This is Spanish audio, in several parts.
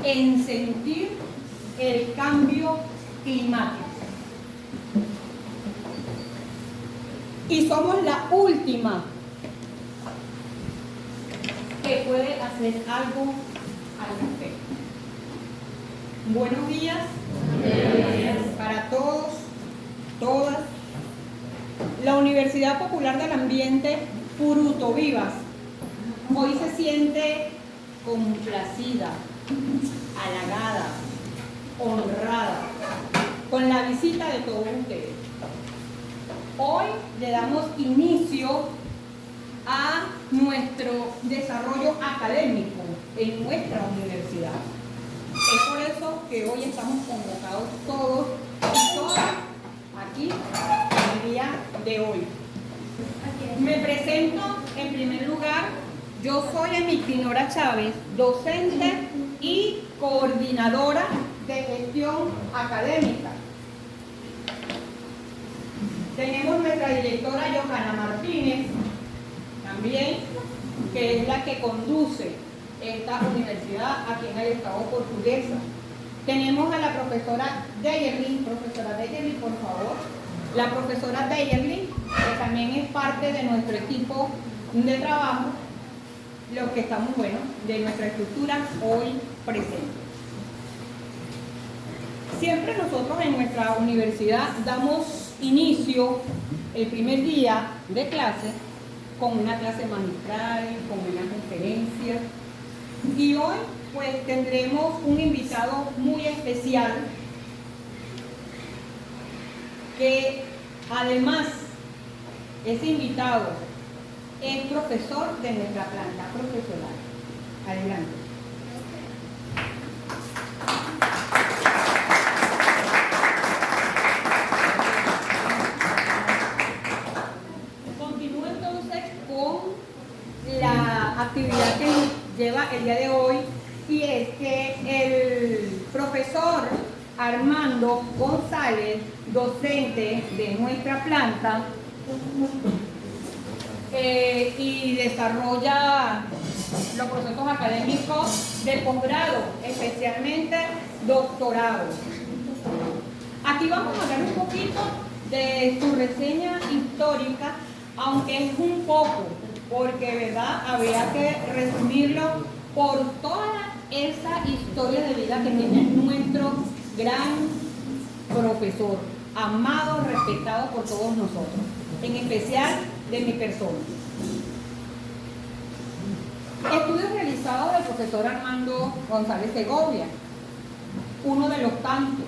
en sentir el cambio climático. Y somos la última que puede hacer algo al respecto. Buenos días, para todos, todas. La Universidad Popular del Ambiente Fruto Vivas hoy se siente complacida, halagada, honrada con la visita de todos ustedes. Hoy le damos inicio a nuestro desarrollo académico en nuestra universidad. Es por eso que hoy estamos convocados todos y todas aquí el día de hoy. Me presento en primer lugar. Yo soy Emictinora Chávez, docente y coordinadora de gestión académica. Tenemos nuestra directora Johanna Martínez, también, que es la que conduce esta universidad aquí en el estado Portuguesa. Tenemos a la profesora Deyerlin, por favor. La profesora Deyerlin, que también es parte de nuestro equipo de trabajo, los que estamos, de nuestra estructura hoy presente. Siempre nosotros en nuestra universidad damos inicio el primer día de clase con una clase magistral, con una conferencia. Y hoy pues tendremos un invitado muy especial que además ese invitado es profesor de nuestra planta profesional. Adelante. Continúo entonces con la actividad que nos lleva el día de hoy, y es que el profesor Armando González, docente de nuestra planta, y desarrolla los procesos académicos de posgrado, especialmente doctorado. Aquí vamos a hablar un poquito de su reseña histórica, aunque es un poco, porque ¿verdad? Habría que resumirlo por toda esa historia de vida que tiene nuestro gran profesor, amado, respetado por todos nosotros, en especial de mi persona. Estudios realizados del profesor Armando González Segovia, uno de los tantos.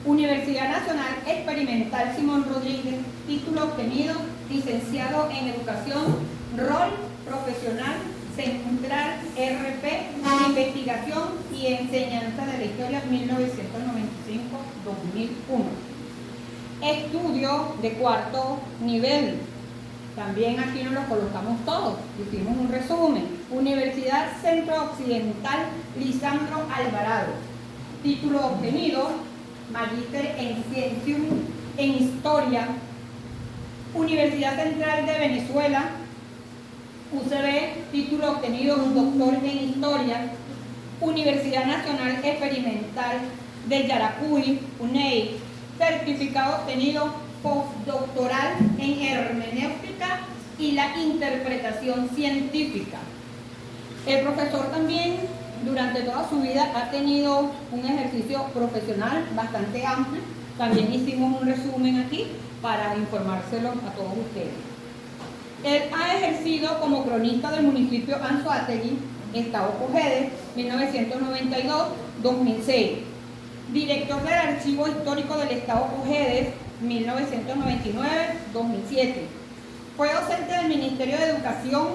Universidad Nacional Experimental Simón Rodríguez, título obtenido, licenciado en Educación, rol profesional central RP, investigación y enseñanza de la historia 1995-2001. Estudio de cuarto nivel. También aquí nos lo colocamos todos, hicimos un resumen. Universidad Centro Occidental Lisandro Alvarado, título obtenido, magíster en Historia. Universidad Central de Venezuela, UCB, título obtenido, un doctor en Historia. Universidad Nacional Experimental de Yaracuy, UNEI, certificado obtenido postdoctoral en hermenéutica y la interpretación científica. El profesor también durante toda su vida ha tenido un ejercicio profesional bastante amplio. También hicimos un resumen aquí para informárselo a todos ustedes. Él ha ejercido como cronista del municipio Anzoátegui, Estado Cojedes, 1992-2006. Director del Archivo Histórico del Estado Cojedes, 1999-2007. Fue docente del Ministerio de Educación,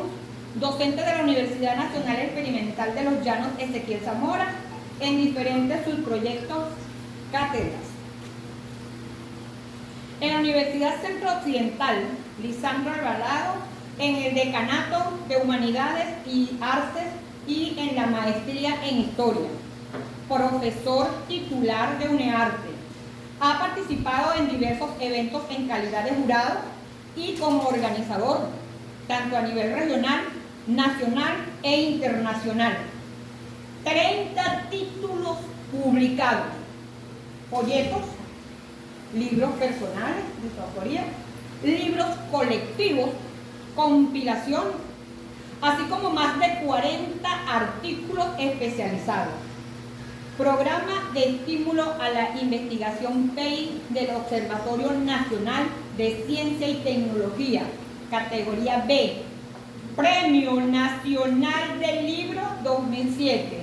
docente de la Universidad Nacional Experimental de los Llanos Ezequiel Zamora, en diferentes subproyectos, cátedras. En la Universidad Centro Occidental, Lisandro Alvarado, en el Decanato de Humanidades y Artes y en la Maestría en Historia. Profesor titular de UNEARTE. Ha participado en diversos eventos en calidad de jurado y como organizador, tanto a nivel regional, nacional e internacional. 30 títulos publicados folletos, libros personales de su autoría, libros colectivos, compilaciones, así como más de 40 artículos especializados. Programa de estímulo a la investigación PEI del Observatorio Nacional de Ciencia y Tecnología, categoría B. Premio Nacional del Libro 2007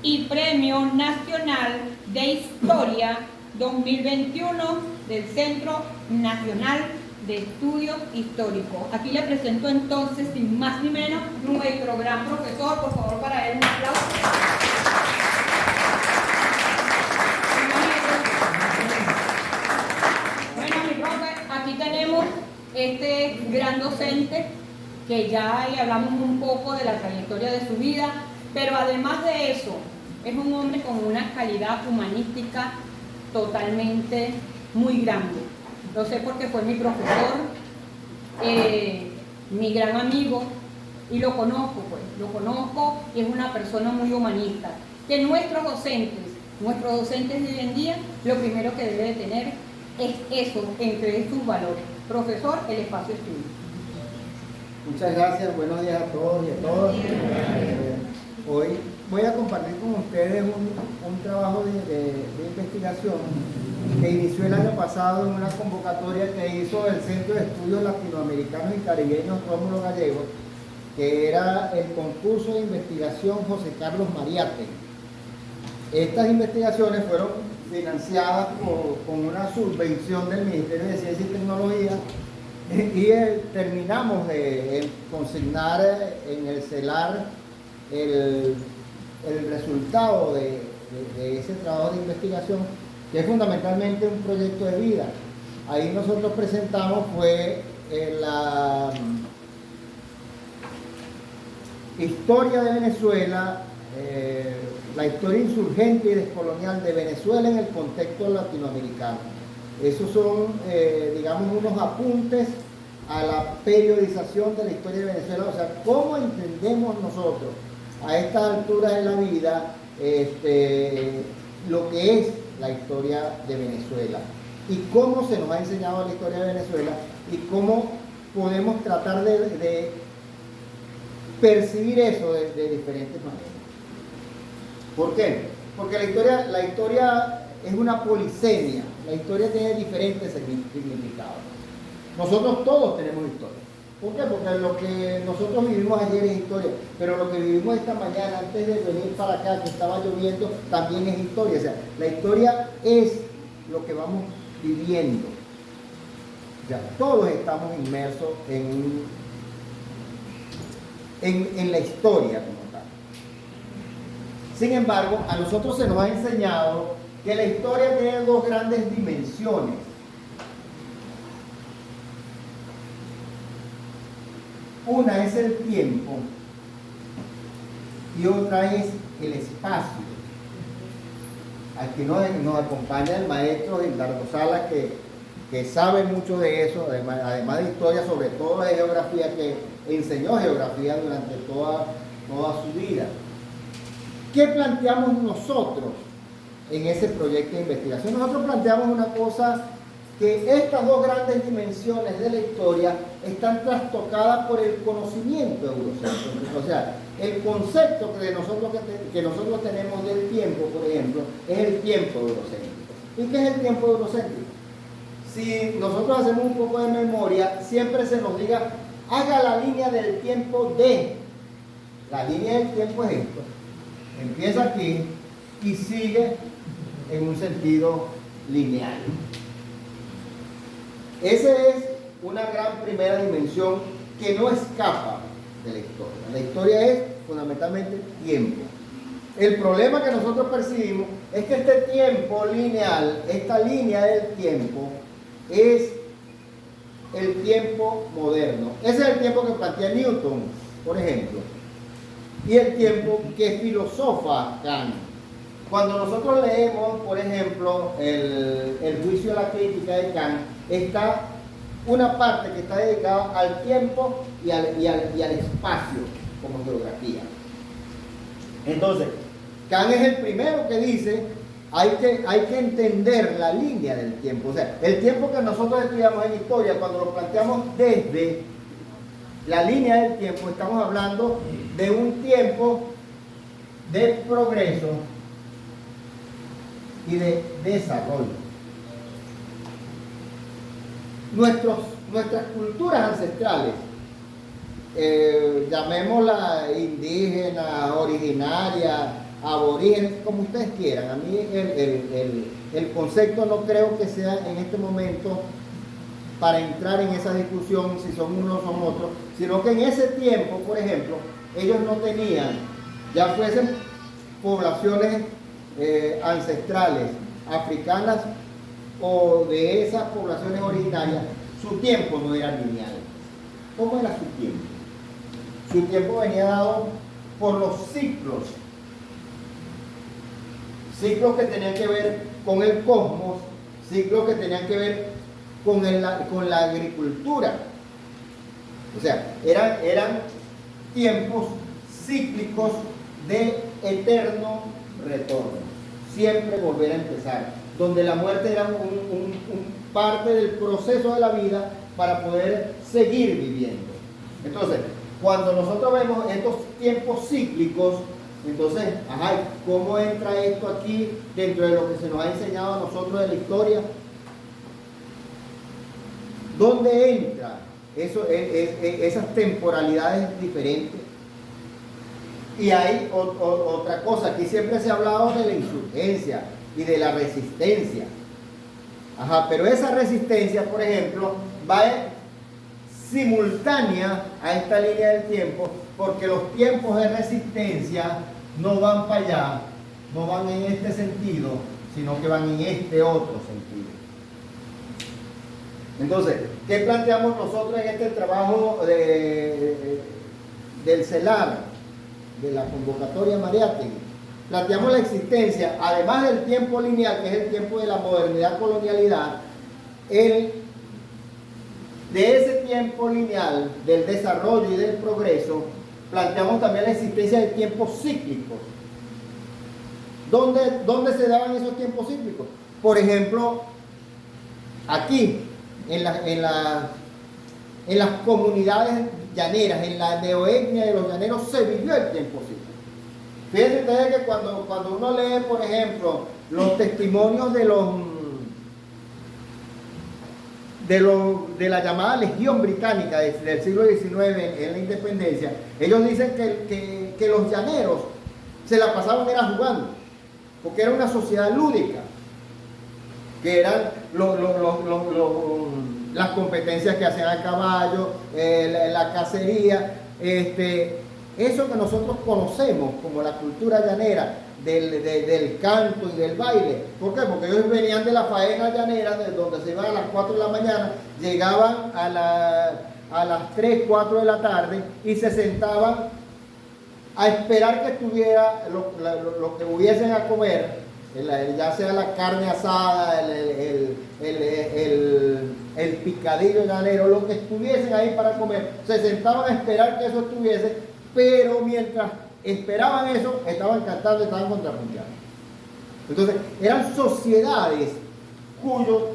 y Premio Nacional de Historia 2021 del Centro Nacional de Estudios Históricos. Aquí le presento entonces, sin más ni menos, nuestro gran profesor. Por favor, para él un aplauso. Bueno, mi profe, aquí tenemos este gran docente que ya le hablamos un poco de la trayectoria de su vida, pero además de eso, es un hombre con una calidad humanística totalmente muy grande. Lo sé porque fue mi profesor, mi gran amigo, y lo conozco y es una persona muy humanista. Que nuestros docentes de hoy en día, lo primero que debe de tener es eso, entre sus valores. Profesor, el espacio es tuyo. Muchas gracias, buenos días a todos y a todas. Hoy voy a compartir con ustedes un trabajo de investigación que inició el año pasado en una convocatoria que hizo el Centro de Estudios Latinoamericanos y Caribeños Rómulo Gallegos, que era el concurso de investigación José Carlos Mariate. Estas investigaciones fueron financiadas con una subvención del Ministerio de Ciencia y Tecnología y terminamos de consignar en el CELAR el resultado de ese trabajo de investigación, que es fundamentalmente un proyecto de vida. Ahí nosotros presentamos la historia de Venezuela, la historia insurgente y descolonial de Venezuela en el contexto latinoamericano. Esos son, digamos, unos apuntes a la periodización de la historia de Venezuela, o sea, cómo entendemos nosotros a estas alturas de la vida lo que es la historia de Venezuela y cómo se nos ha enseñado la historia de Venezuela y cómo podemos tratar de percibir eso de diferentes maneras. ¿Por qué? Porque la historia es una polisemia, la historia tiene diferentes significados. Nosotros todos tenemos historia. ¿Por qué? Porque lo que nosotros vivimos ayer es historia, pero lo que vivimos esta mañana antes de venir para acá, que estaba lloviendo, también es historia. O sea, la historia es lo que vamos viviendo. O sea, todos estamos inmersos en la historia como tal. Sin embargo, a nosotros se nos ha enseñado que la historia tiene dos grandes dimensiones. Una es el tiempo y otra es el espacio. Aquí nos acompaña el maestro Gildardo Salas, que sabe mucho de eso, además de historia, sobre todo de geografía, que enseñó geografía durante toda su vida. ¿Qué planteamos nosotros en ese proyecto de investigación? Nosotros planteamos una cosa, que estas dos grandes dimensiones de la historia están trastocadas por el conocimiento eurocéntrico. O sea, el concepto que nosotros tenemos del tiempo, por ejemplo, es el tiempo eurocéntrico. ¿Y qué es el tiempo eurocéntrico? Si nosotros hacemos un poco de memoria, siempre se nos diga, haga la línea del tiempo de. La línea del tiempo es esto. Empieza aquí y sigue en un sentido lineal. Esa es una gran primera dimensión que no escapa de la historia. La historia es fundamentalmente tiempo. El problema que nosotros percibimos es que este tiempo lineal, esta línea del tiempo, es el tiempo moderno. Ese es el tiempo que plantea Newton, por ejemplo, y el tiempo que filosofa Kant. Cuando nosotros leemos, por ejemplo, el juicio de la crítica de Kant, está una parte que está dedicada al tiempo y al espacio como geografía. Entonces, Kant es el primero que dice hay que entender la línea del tiempo. O sea, el tiempo que nosotros estudiamos en historia, cuando lo planteamos desde la línea del tiempo, estamos hablando de un tiempo de progreso y de desarrollo. Nuestras culturas ancestrales, llamémosla indígena, originaria, aborígenes, como ustedes quieran. A mí el concepto no creo que sea en este momento para entrar en esa discusión si son unos o son otros, sino que en ese tiempo, por ejemplo, ellos no tenían, ya fuesen poblaciones ancestrales, africanas o de esas poblaciones originarias, su tiempo no era lineal. ¿Cómo era su tiempo? Su tiempo venía dado por los ciclos. Ciclos que tenían que ver con el cosmos, ciclos que tenían que ver con la agricultura. O sea, eran tiempos cíclicos de eterno retorno. Siempre volver a empezar. Donde la muerte era un parte del proceso de la vida para poder seguir viviendo. Entonces, cuando nosotros vemos estos tiempos cíclicos, entonces, ¿cómo entra esto aquí dentro de lo que se nos ha enseñado a nosotros de la historia? ¿Dónde entra esas temporalidades diferentes? Y hay otra cosa, aquí siempre se ha hablado de la insurgencia y de la resistencia. Pero esa resistencia, por ejemplo, va simultánea a esta línea del tiempo, porque los tiempos de resistencia no van para allá, no van en este sentido, sino que van en este otro sentido. Entonces, ¿qué planteamos nosotros en este trabajo del CELAR, de la convocatoria Mariátegui? Planteamos la existencia, además del tiempo lineal, que es el tiempo de la modernidad, colonialidad, de ese tiempo lineal, del desarrollo y del progreso, planteamos también la existencia de tiempos cíclicos. ¿Dónde se daban esos tiempos cíclicos? Por ejemplo, aquí, en las comunidades llaneras, en la neoetnia de los llaneros, se vivió el tiempo cíclico. Fíjense ustedes que cuando uno lee, por ejemplo, los testimonios de la llamada Legión Británica del siglo XIX en la independencia, ellos dicen que los llaneros se la pasaban era jugando, porque era una sociedad lúdica, que eran las competencias que hacían a caballo, la cacería, eso que nosotros conocemos como la cultura llanera, del canto y del baile. ¿Por qué? Porque ellos venían de la faena llanera, de donde se iban a las 4 de la mañana, llegaban a las 3, 4 de la tarde y se sentaban a esperar que estuviera lo que hubiesen a comer, ya sea la carne asada, el picadillo llanero, lo que estuviesen ahí para comer. Se sentaban a esperar que eso estuviese, pero mientras esperaban eso, estaban cantando, estaban contrapunteando. Entonces, eran sociedades cuyo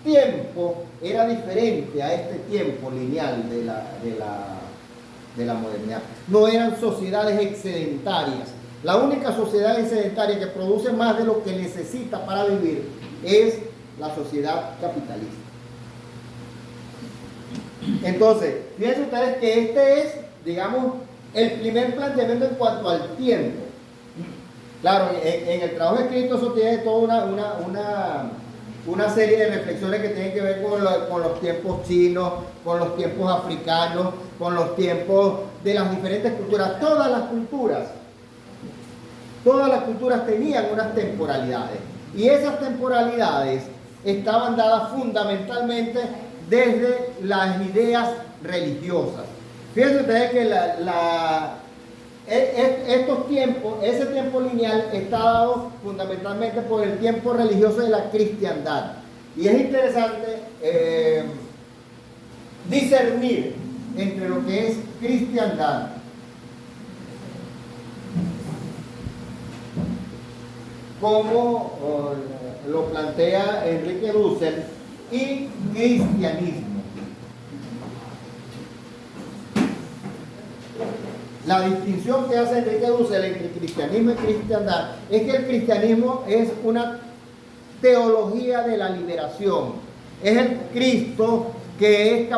tiempo era diferente a este tiempo lineal de la modernidad. No eran sociedades excedentarias. La única sociedad excedentaria que produce más de lo que necesita para vivir es la sociedad capitalista. Entonces, fíjense ustedes que este es, digamos, el primer planteamiento en cuanto al tiempo. Claro, en el trabajo escrito eso tiene toda una serie de reflexiones que tienen que ver con los tiempos chinos, con los tiempos africanos, con los tiempos de las diferentes culturas. Todas las culturas tenían unas temporalidades, y esas temporalidades estaban dadas fundamentalmente desde las ideas religiosas. Fíjense ustedes que estos tiempos, ese tiempo lineal está dado fundamentalmente por el tiempo religioso de la cristiandad. Y es interesante discernir entre lo que es cristiandad como lo plantea Enrique Dussel, y cristianismo. La distinción que hace Enrique Dussel entre cristianismo y cristiandad es que el cristianismo es una teología de la liberación. Es el Cristo que es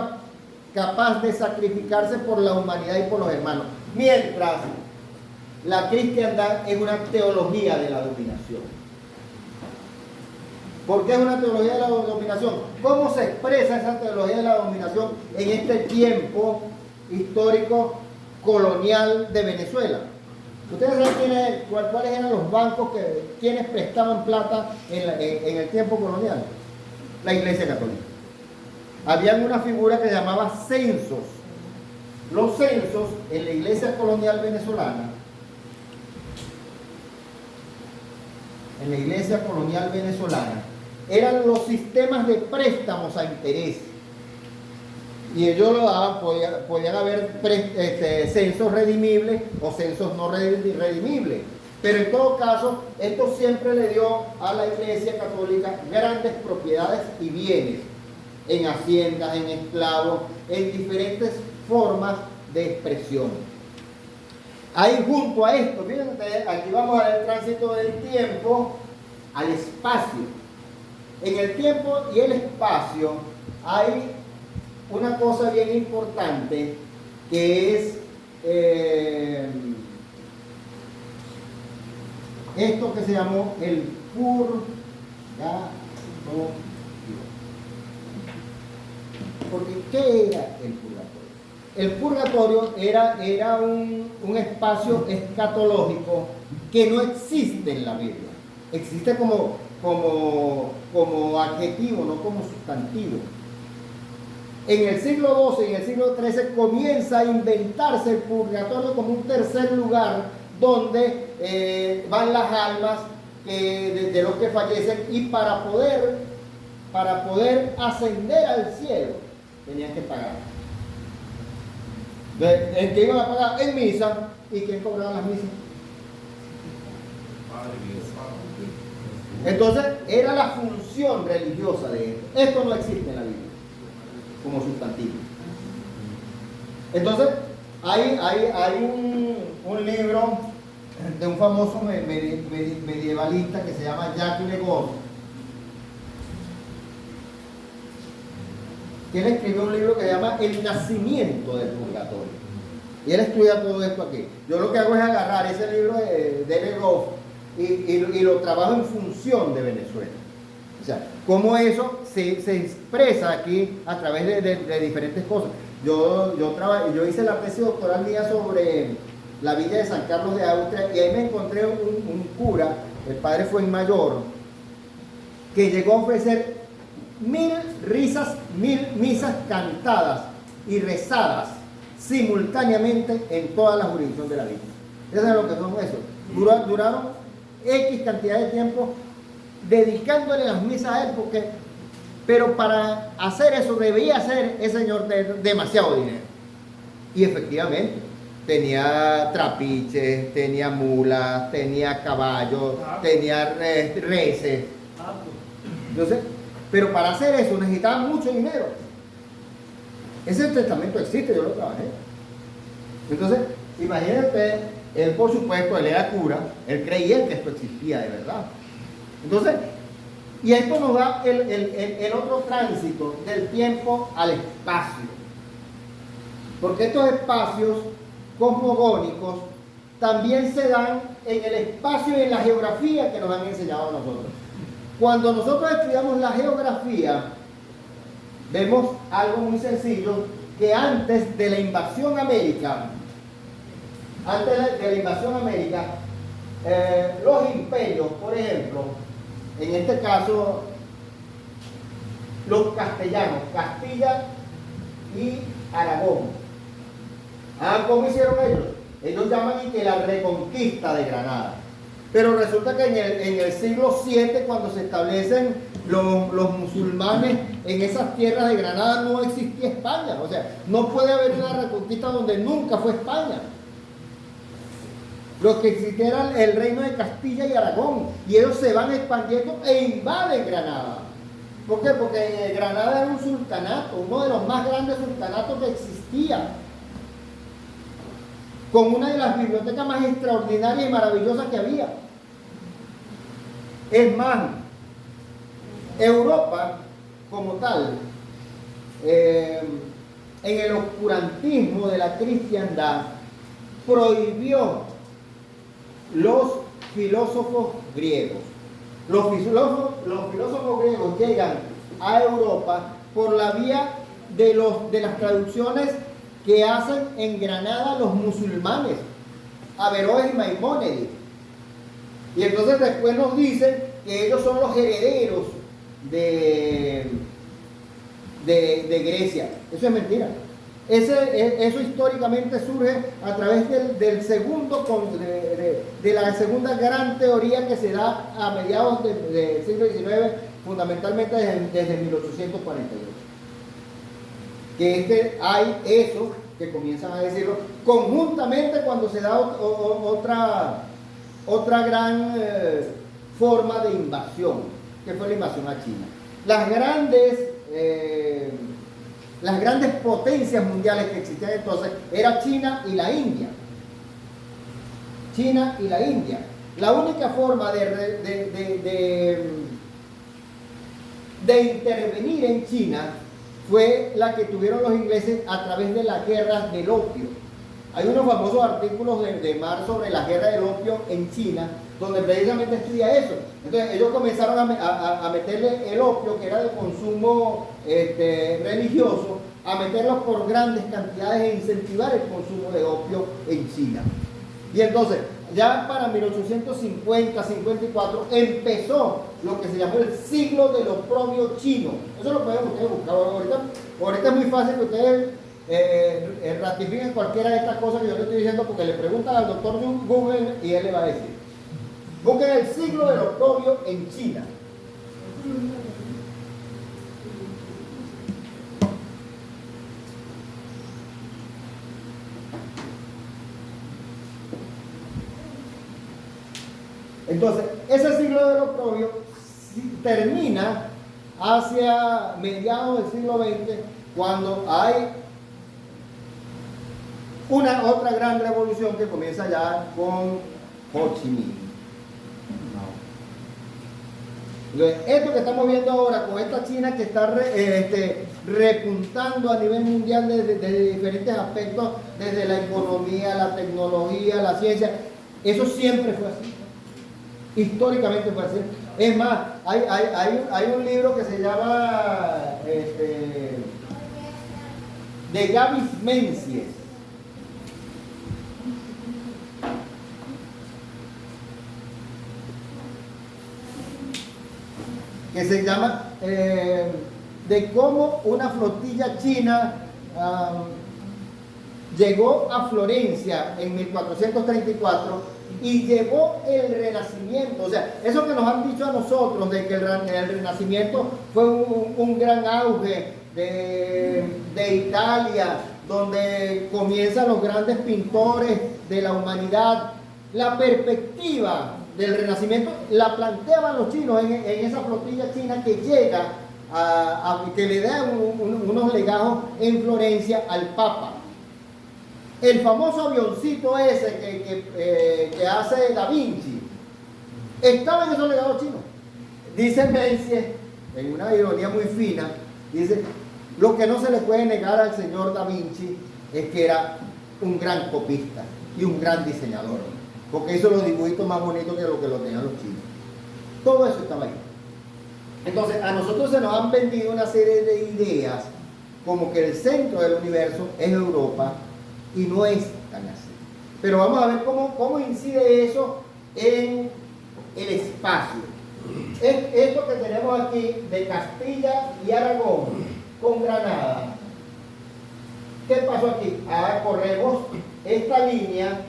capaz de sacrificarse por la humanidad y por los hermanos. Mientras la cristiandad es una teología de la dominación. ¿Por qué es una teología de la dominación? ¿Cómo se expresa esa teología de la dominación en este tiempo histórico colonial de Venezuela? Ustedes saben cuáles eran los bancos quienes prestaban plata en el tiempo colonial. La Iglesia Católica. Había una figura que se llamaba censos. Los censos en la Iglesia colonial venezolana, eran los sistemas de préstamos a interés. Y ellos lo daban, podían haber censos redimibles o censos no redimibles. Pero en todo caso, esto siempre le dio a la Iglesia Católica grandes propiedades y bienes, en haciendas, en esclavos, en diferentes formas de expresión. Ahí junto a esto, fíjense, aquí vamos a ver el tránsito del tiempo al espacio. En el tiempo y el espacio hay una cosa bien importante que es esto que se llamó el purgatorio. Porque ¿qué era el purgatorio? El purgatorio era un espacio escatológico que no existe en la Biblia. Existe como adjetivo, no como sustantivo. En el siglo XII y en el siglo XIII comienza a inventarse el purgatorio como un tercer lugar donde van las almas de los que fallecen, y para poder ascender al cielo tenían que pagar. ¿En qué iban a pagar? En misa. ¿Y quién cobraba las misas? Entonces era la función religiosa de esto. Esto no existe en la Biblia como sustantivo. Entonces hay un libro de un famoso medievalista que se llama Jacques Le Goff, que él escribió un libro que se llama El nacimiento del purgatorio, y él estudia todo esto aquí. Yo lo que hago es agarrar ese libro de Le Goff y lo trabajo en función de Venezuela. O sea, cómo eso se expresa aquí a través de diferentes cosas. Yo hice la tesis doctoral mía sobre la villa de San Carlos de Austria, y ahí me encontré un cura, el padre Fuenmayor, que llegó a ofrecer 1000 misas cantadas y rezadas simultáneamente en toda la jurisdicción de la villa. Eso es lo que son esos. Duraron X cantidad de tiempo dedicándole las misas a él, pero para hacer eso debía hacer ese señor demasiado dinero. Y efectivamente, tenía trapiches, tenía mulas, tenía caballos, tenía reses. Entonces, pero para hacer eso necesitaba mucho dinero. Ese testamento existe, yo lo trabajé. Entonces, imagínate, él por supuesto, él era cura, él creía que esto existía de verdad. Entonces, y esto nos da el otro tránsito del tiempo al espacio. Porque estos espacios cosmogónicos también se dan en el espacio y en la geografía que nos han enseñado a nosotros. Cuando nosotros estudiamos la geografía, vemos algo muy sencillo, que antes de la invasión americana, los imperios, por ejemplo, en este caso, los castellanos, Castilla y Aragón. ¿Cómo hicieron ellos? Ellos llaman que la reconquista de Granada. Pero resulta que en el siglo VII, cuando se establecen los musulmanes en esas tierras de Granada, no existía España. O sea, no puede haber una reconquista donde nunca fue España. Lo que existía era el reino de Castilla y Aragón, y ellos se van expandiendo e invaden Granada. ¿Por qué? Porque Granada era un sultanato, uno de los más grandes sultanatos que existía, con una de las bibliotecas más extraordinarias y maravillosas que había. Es más, Europa como tal, en el oscurantismo de la cristiandad, prohibió los filósofos griegos. Los filósofos griegos llegan a Europa por la vía de las traducciones que hacen en Granada los musulmanes, Averroes y Maimónides. Y entonces después nos dicen que ellos son los herederos de Grecia. Eso es mentira. Eso históricamente surge a través de la segunda gran teoría que se da a mediados del siglo XIX, fundamentalmente desde 1848. Que hay eso que comienzan a decirlo conjuntamente cuando se da otra gran forma de invasión, que fue la invasión a China. Las grandes potencias mundiales que existían entonces era China y la India. China y la India. La única forma de intervenir en China fue la que tuvieron los ingleses a través de las guerras del opio. Hay unos famosos artículos de Marx sobre la guerra del opio en China, donde precisamente estudia eso. Entonces ellos comenzaron a meterle el opio, que era de consumo religioso, a meterlo por grandes cantidades e incentivar el consumo de opio en China. Y entonces, ya para 1850-54 empezó lo que se llamó el siglo del oprobio chino. Eso lo pueden ustedes buscar. Ahorita es muy fácil que ustedes ratifiquen cualquiera de estas cosas que yo les estoy diciendo, porque le preguntan al doctor Google y él le va a decir. Busquen el siglo del oprobio en China. Entonces, ese siglo del oprobio termina hacia mediados del siglo XX, cuando hay otra gran revolución que comienza ya con Ho Chi Minh. Entonces, esto que estamos viendo ahora con esta China que está repuntando a nivel mundial desde diferentes aspectos, desde la economía, la tecnología, la ciencia, eso siempre fue así. Históricamente fue así. Es más, hay un libro que se llama de Gavis Menzies, que se llama de cómo una flotilla china llegó a Florencia en 1434 y llevó el Renacimiento. O sea, eso que nos han dicho a nosotros de que el Renacimiento fue un gran auge de Italia, donde comienzan los grandes pintores de la humanidad. La perspectiva del Renacimiento la planteaban los chinos en esa flotilla china que llega que le da unos legajos en Florencia al Papa. El famoso avioncito ese que hace Da Vinci estaba en esos legados chinos. Dice Menzies, en una ironía muy fina, dice: lo que no se le puede negar al señor Da Vinci es que era un gran copista y un gran diseñador, porque hizo los dibujitos más bonitos que lo tenían los chinos. Todo eso estaba ahí. Entonces, a nosotros se nos han vendido una serie de ideas como que el centro del universo es Europa, y no es tan así. Pero vamos a ver cómo incide eso en el espacio. Esto que tenemos aquí de Castilla y Aragón con Granada. ¿Qué pasó aquí? Ahora corremos esta línea,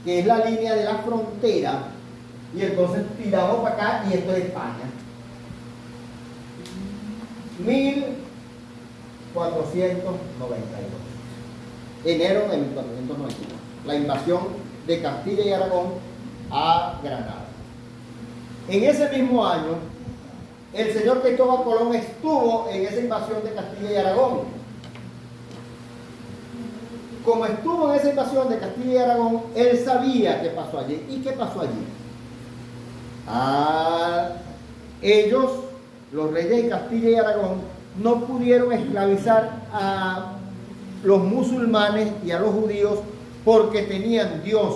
que es la línea de la frontera, y entonces tiramos para acá, y esto es España. 1492. Enero de 1492. La invasión de Castilla y Aragón a Granada. En ese mismo año, el señor Cristóbal Colón estuvo en esa invasión de Castilla y Aragón. Como estuvo en esa invasión de Castilla y Aragón, él sabía qué pasó allí. ¿Y qué pasó allí? Ellos, los reyes de Castilla y Aragón, no pudieron esclavizar a los musulmanes y a los judíos porque tenían Dios.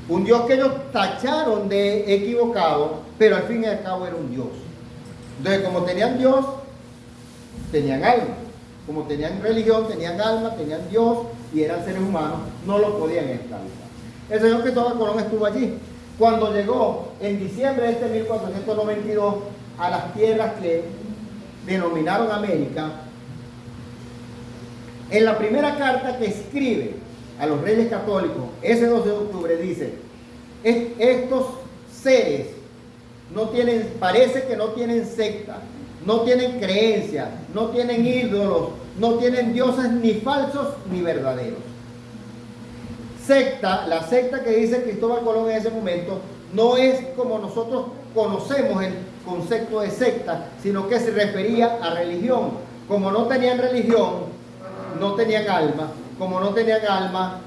Un Dios que ellos tacharon de equivocado, pero al fin y al cabo era un Dios. Entonces, como tenían Dios, tenían alma. Como tenían religión, tenían alma, tenían Dios y eran seres humanos, no los podían esclavizar. El señor Cristóbal Colón estuvo allí. Cuando llegó en diciembre de este 1492 a las tierras que denominaron América, en la primera carta que escribe a los reyes católicos, ese 12 de octubre, dice: estos seres no tienen, parece que no tienen secta, no tienen creencias, no tienen ídolos, no tienen dioses ni falsos ni verdaderos. Secta, la secta que dice Cristóbal Colón en ese momento, no es como nosotros conocemos el concepto de secta, sino que se refería a religión. Como no tenían religión, no tenían alma. Como no tenían alma,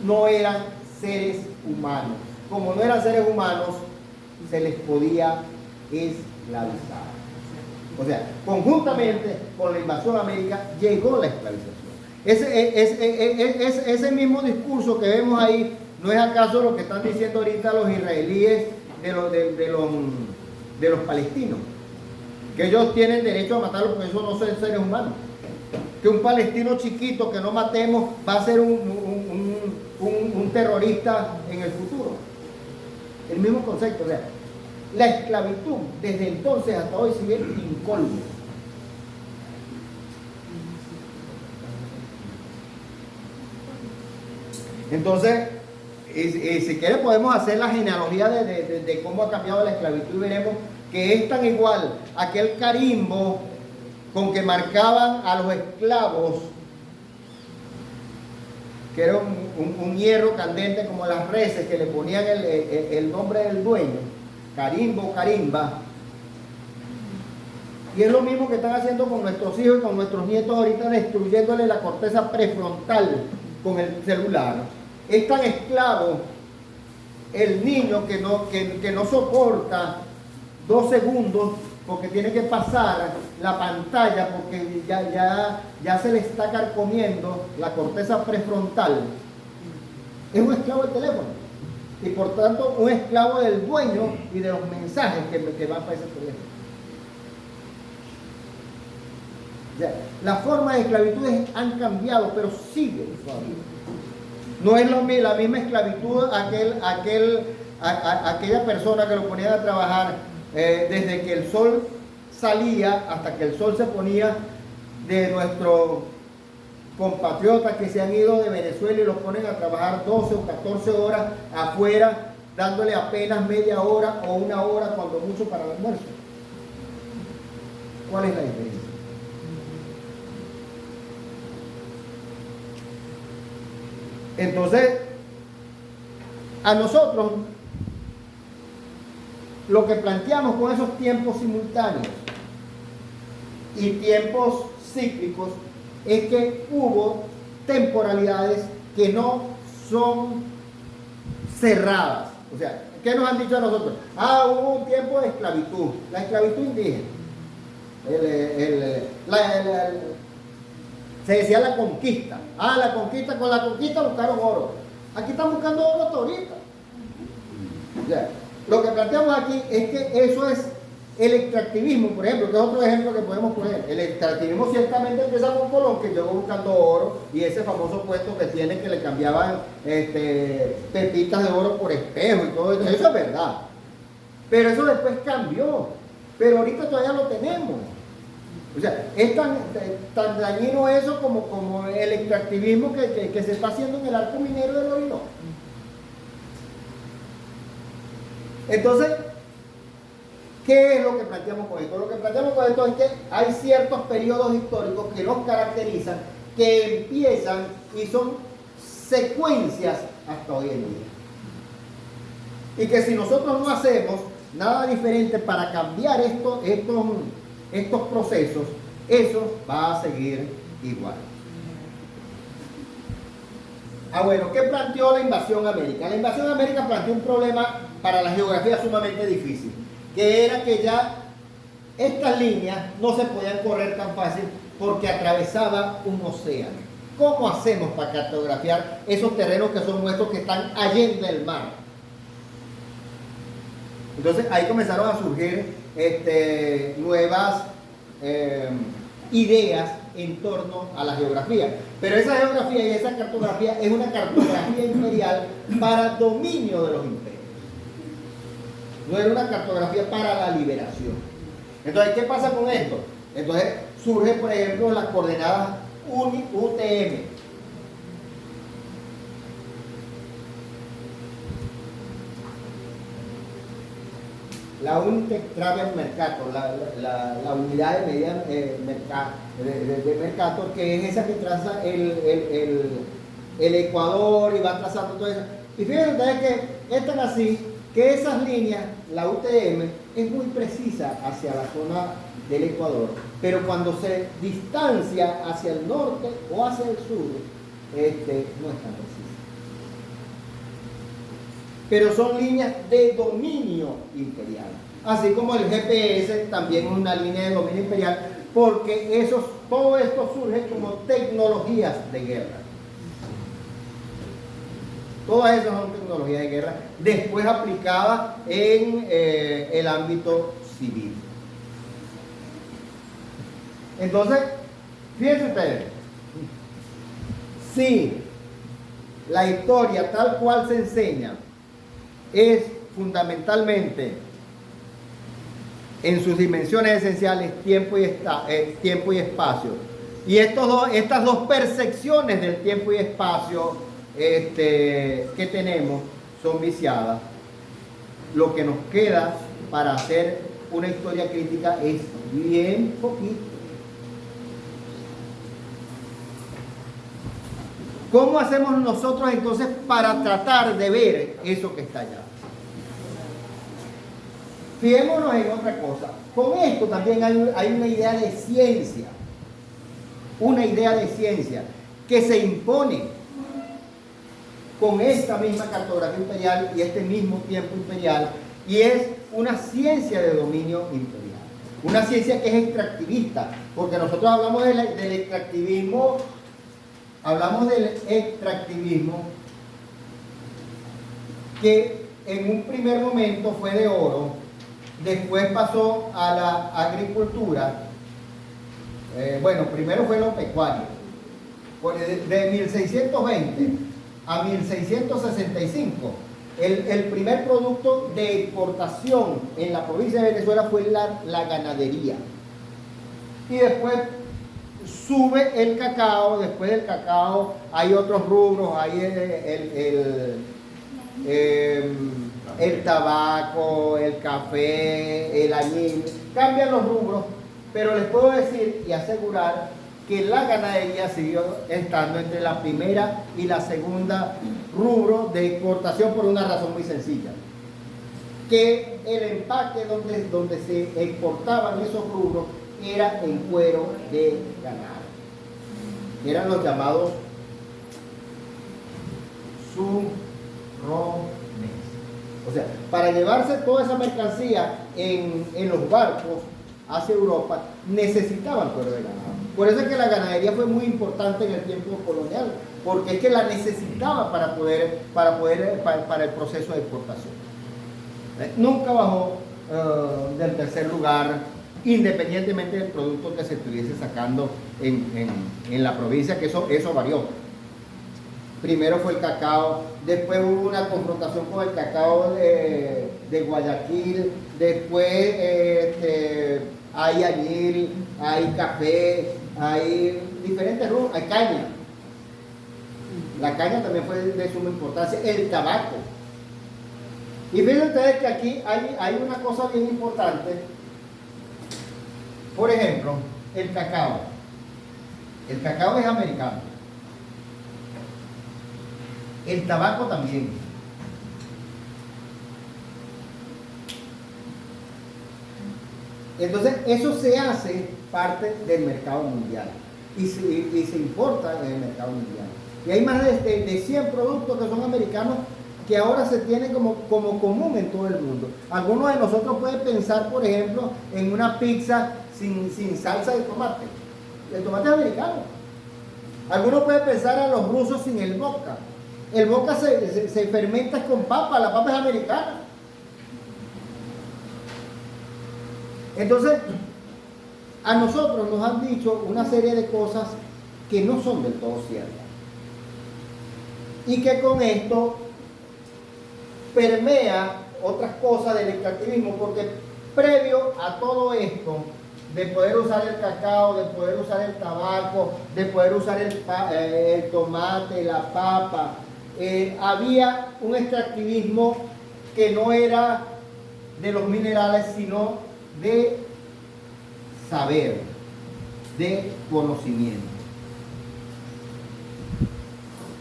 no eran seres humanos. Como no eran seres humanos, se les podía esclavizar. O sea, conjuntamente con la invasión a América llegó la esclavización. Ese mismo discurso que vemos ahí, ¿no es acaso lo que están diciendo ahorita los israelíes de los palestinos? Que ellos tienen derecho a matarlos porque esos no son seres humanos. Que un palestino chiquito que no matemos va a ser un terrorista en el futuro. El mismo concepto. O sea, la esclavitud desde entonces hasta hoy sigue incólume. Entonces, si quiere podemos hacer la genealogía de cómo ha cambiado la esclavitud y veremos que es tan igual aquel carimbo con que marcaban a los esclavos, que era un hierro candente como las reses, que le ponían el nombre del dueño, carimbo, carimba. Y es lo mismo que están haciendo con nuestros hijos y con nuestros nietos ahorita, destruyéndole la corteza prefrontal con el celular. Es tan esclavo el niño que no soporta 2 segundos porque tiene que pasar la pantalla porque ya se le está carcomiendo la corteza prefrontal. Es un esclavo del teléfono y por tanto un esclavo del dueño y de los mensajes que van para ese teléfono. Ya, las formas de esclavitud han cambiado, pero siguen todavía. No es la misma esclavitud aquella persona que lo ponían a trabajar desde que el sol salía hasta que el sol se ponía, de nuestros compatriotas que se han ido de Venezuela y los ponen a trabajar 12 o 14 horas afuera, dándole apenas media hora o 1 hora cuando mucho para el almuerzo. ¿Cuál es la diferencia? Entonces, a nosotros lo que planteamos con esos tiempos simultáneos y tiempos cíclicos es que hubo temporalidades que no son cerradas. O sea, ¿qué nos han dicho a nosotros? Hubo un tiempo de esclavitud, la esclavitud indígena. Se decía la conquista. La conquista, con la conquista buscaron oro. Aquí están buscando oro hasta ahorita. Ya. Lo que planteamos aquí es que eso es el extractivismo, por ejemplo, que es otro ejemplo que podemos poner. El extractivismo ciertamente empieza con Colón, que llegó buscando oro, y ese famoso puesto que tiene que le cambiaban pepitas de oro por espejo y todo eso. Eso es verdad. Pero eso después cambió. Pero ahorita todavía lo tenemos. O sea, es tan dañino eso como el extractivismo que se está haciendo en el arco minero del Orinoco. Entonces, ¿qué es lo que planteamos con esto? Lo que planteamos con esto es que hay ciertos periodos históricos que nos caracterizan, que empiezan y son secuencias hasta hoy en día. Y que si nosotros no hacemos nada diferente para cambiar estos procesos, eso va a seguir igual. Bueno, ¿qué planteó la invasión a América? La invasión a América planteó un problema para la geografía sumamente difícil, que era que ya estas líneas no se podían correr tan fácil porque atravesaba un océano. ¿Cómo hacemos para cartografiar esos terrenos que son nuestros, que están allende el mar? Entonces ahí comenzaron a surgir nuevas ideas en torno a la geografía. Pero esa geografía y esa cartografía es una cartografía imperial para dominio de los imperios. No era una cartografía para la liberación. Entonces, ¿qué pasa con esto? Entonces surge, por ejemplo, las coordenadas UTM. La United Travel Mercator, la unidad de medida de Mercator, que es esa que traza el Ecuador y va trazando todo eso. Y fíjense ustedes que es tan así que esas líneas, la UTM, es muy precisa hacia la zona del Ecuador, pero cuando se distancia hacia el norte o hacia el sur, no es tan precisa. Pero son líneas de dominio imperial. Así como el GPS también es una línea de dominio imperial, porque todo esto surge como tecnologías de guerra. Todas esas son tecnologías de guerra, después aplicadas en el ámbito civil. Entonces, fíjense ustedes, si la historia tal cual se enseña es fundamentalmente en sus dimensiones esenciales tiempo y espacio, y estas dos percepciones del tiempo y espacio que tenemos son viciadas, lo que nos queda para hacer una historia crítica es bien poquito. ¿Cómo hacemos nosotros entonces para tratar de ver eso que está allá? Fijémonos en otra cosa. Con esto también hay una idea de ciencia. Una idea de ciencia que se impone con esta misma cartografía imperial y este mismo tiempo imperial, y es una ciencia de dominio imperial. Una ciencia que es extractivista, porque nosotros hablamos del extractivismo. Hablamos del extractivismo que en un primer momento fue de oro, después pasó a la agricultura, primero fue lo pecuario, de 1620 a 1665, el primer producto de exportación en la provincia de Venezuela fue la ganadería, y después sube el cacao. Después del cacao hay otros rubros, hay el tabaco, el café, el añil, cambian los rubros, pero les puedo decir y asegurar que la ganadería siguió estando entre la primera y la segunda rubro de exportación por una razón muy sencilla, que el empaque donde se exportaban esos rubros era en cuero de ganado. Eran los llamados surrones. O sea, para llevarse toda esa mercancía en los barcos hacia Europa, necesitaban cuero de ganado. Por eso es que la ganadería fue muy importante en el tiempo colonial, porque es que la necesitaba para el proceso de exportación. Nunca bajó del tercer lugar, independientemente del producto que se estuviese sacando en la provincia, que eso varió. Primero fue el cacao, después hubo una confrontación con el cacao de Guayaquil, después hay añil, hay café, hay diferentes rubros, hay caña. La caña también fue de suma importancia, el tabaco. Y fíjense ustedes que aquí hay una cosa bien importante. Por ejemplo, el cacao. El cacao es americano. El tabaco también. Entonces, eso se hace parte del mercado mundial y se importa en el mercado mundial. Y hay más de 100 productos que son americanos que ahora se tienen como común en todo el mundo. Algunos de nosotros pueden pensar, por ejemplo, en una pizza sin salsa de tomate. El tomate es americano. Algunos pueden pensar a los rusos sin el vodka. El vodka se fermenta con papa, la papa es americana. Entonces, a nosotros nos han dicho una serie de cosas que no son del todo ciertas. Y que con esto permea otras cosas del extractivismo, porque previo a todo esto, de poder usar el cacao, de poder usar el tabaco, de poder usar el tomate, la papa, había un extractivismo que no era de los minerales, sino de saber, de conocimiento.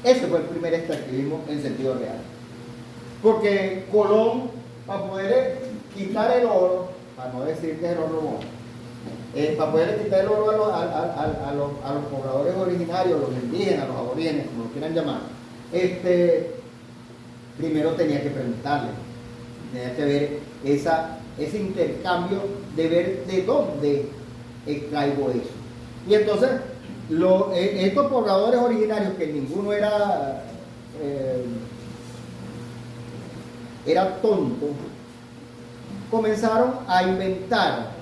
Ese fue el primer extractivismo en sentido real. Porque Colón, para poder quitar el oro, para no decir que es el oro, para poder quitar el oro a los pobladores originarios, los indígenas, los aborígenes, como lo quieran llamar, primero tenía que preguntarle, tenía que ver ese intercambio de ver de dónde extraigo eso. Y entonces, estos pobladores originarios, que ninguno era tonto, comenzaron a inventar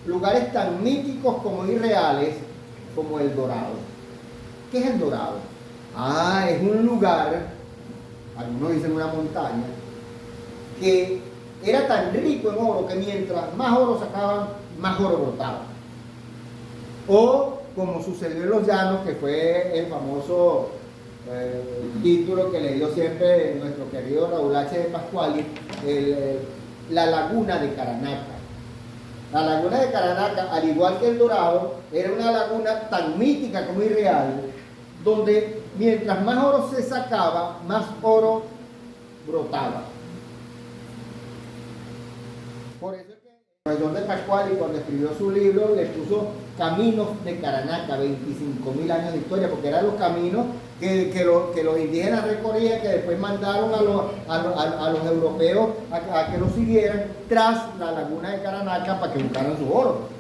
lugares tan míticos como irreales como el Dorado. ¿Qué es el Dorado? Es un lugar, algunos dicen una montaña, que era tan rico en oro que mientras más oro sacaban, más oro brotaba. O como sucedió en Los Llanos, que fue el famoso título que le dio siempre nuestro querido Raúl H. de Pascuali, la laguna de Caranaca. La laguna de Caranaca, al igual que el Dorado, era una laguna tan mítica como irreal, donde mientras más oro se sacaba, más oro brotaba. Por eso es que el profesor de Pascuali, cuando escribió su libro, le puso Caminos de Caranaca, 25.000 años de historia, porque eran los caminos que los indígenas recorrían, que después mandaron a los europeos a que los siguieran tras la laguna de Caranaca para que buscaran su oro.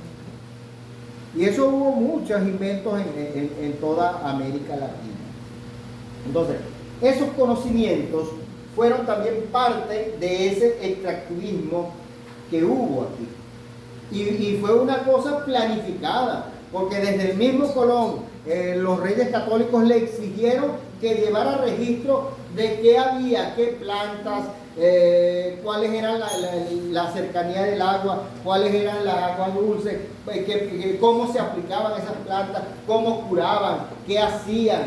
Y eso hubo muchos inventos en toda América Latina. Entonces, esos conocimientos fueron también parte de ese extractivismo que hubo aquí. Y fue una cosa planificada, porque desde el mismo Colón, los reyes católicos le exigieron que llevara registro de qué había, qué plantas, cuáles eran la cercanía del agua, cuáles eran las aguas dulces, cómo se aplicaban esas plantas, cómo curaban, qué hacían.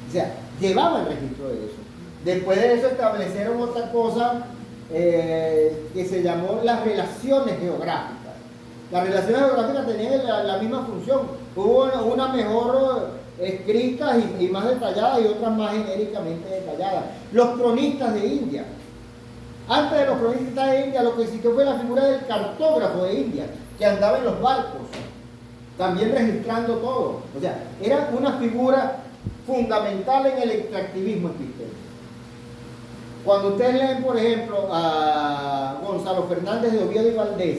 O sea, llevaban registro de eso. Después de eso establecieron otra cosa que se llamó las relaciones geográficas. Las relaciones geográficas tenían la misma función. Hubo una mejor escritas y más detalladas y otras más genéricamente detalladas. Los cronistas de India. Antes de los cronistas de India, lo que existió fue la figura del cartógrafo de India, que andaba en los barcos, también registrando todo. O sea, era una figura fundamental en el extractivismo epistémico. Cuando ustedes leen, por ejemplo, a Gonzalo Fernández de Oviedo y Valdés,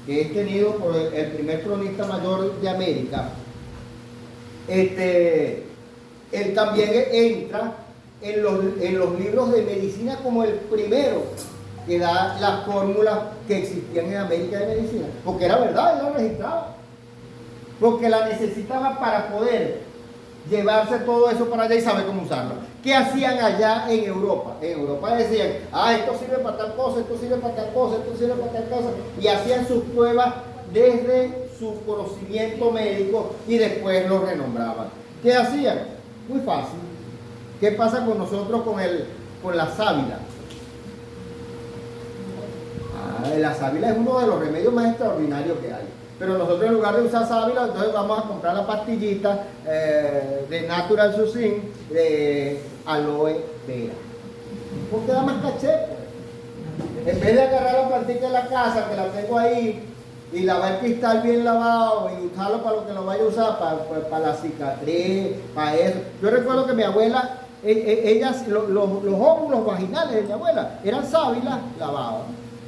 que es tenido por el primer cronista mayor de América, él también entra en los libros de medicina como el primero que da las fórmulas que existían en América de medicina, porque era verdad, él la registraba, porque la necesitaba para poder llevarse todo eso para allá y saber cómo usarlo. ¿Qué hacían allá en Europa? En Europa decían, esto sirve para tal cosa, esto sirve para tal cosa, esto sirve para tal cosa, y hacían sus pruebas desde su conocimiento médico y después lo renombraban. ¿Qué hacían? Muy fácil. ¿Qué pasa con nosotros con la sábila? La sábila es uno de los remedios más extraordinarios que hay. Pero nosotros en lugar de usar sábila, entonces vamos a comprar la pastillita de Natural Sucin de aloe vera. Porque da más caché, pues. En vez de agarrar la plantita de la casa, que la tengo ahí, y lavar el cristal bien lavado y usarlo para lo que lo vaya a usar, para la cicatriz, para eso. Yo recuerdo que mi abuela, los óvulos vaginales de mi abuela eran sábila lavadas.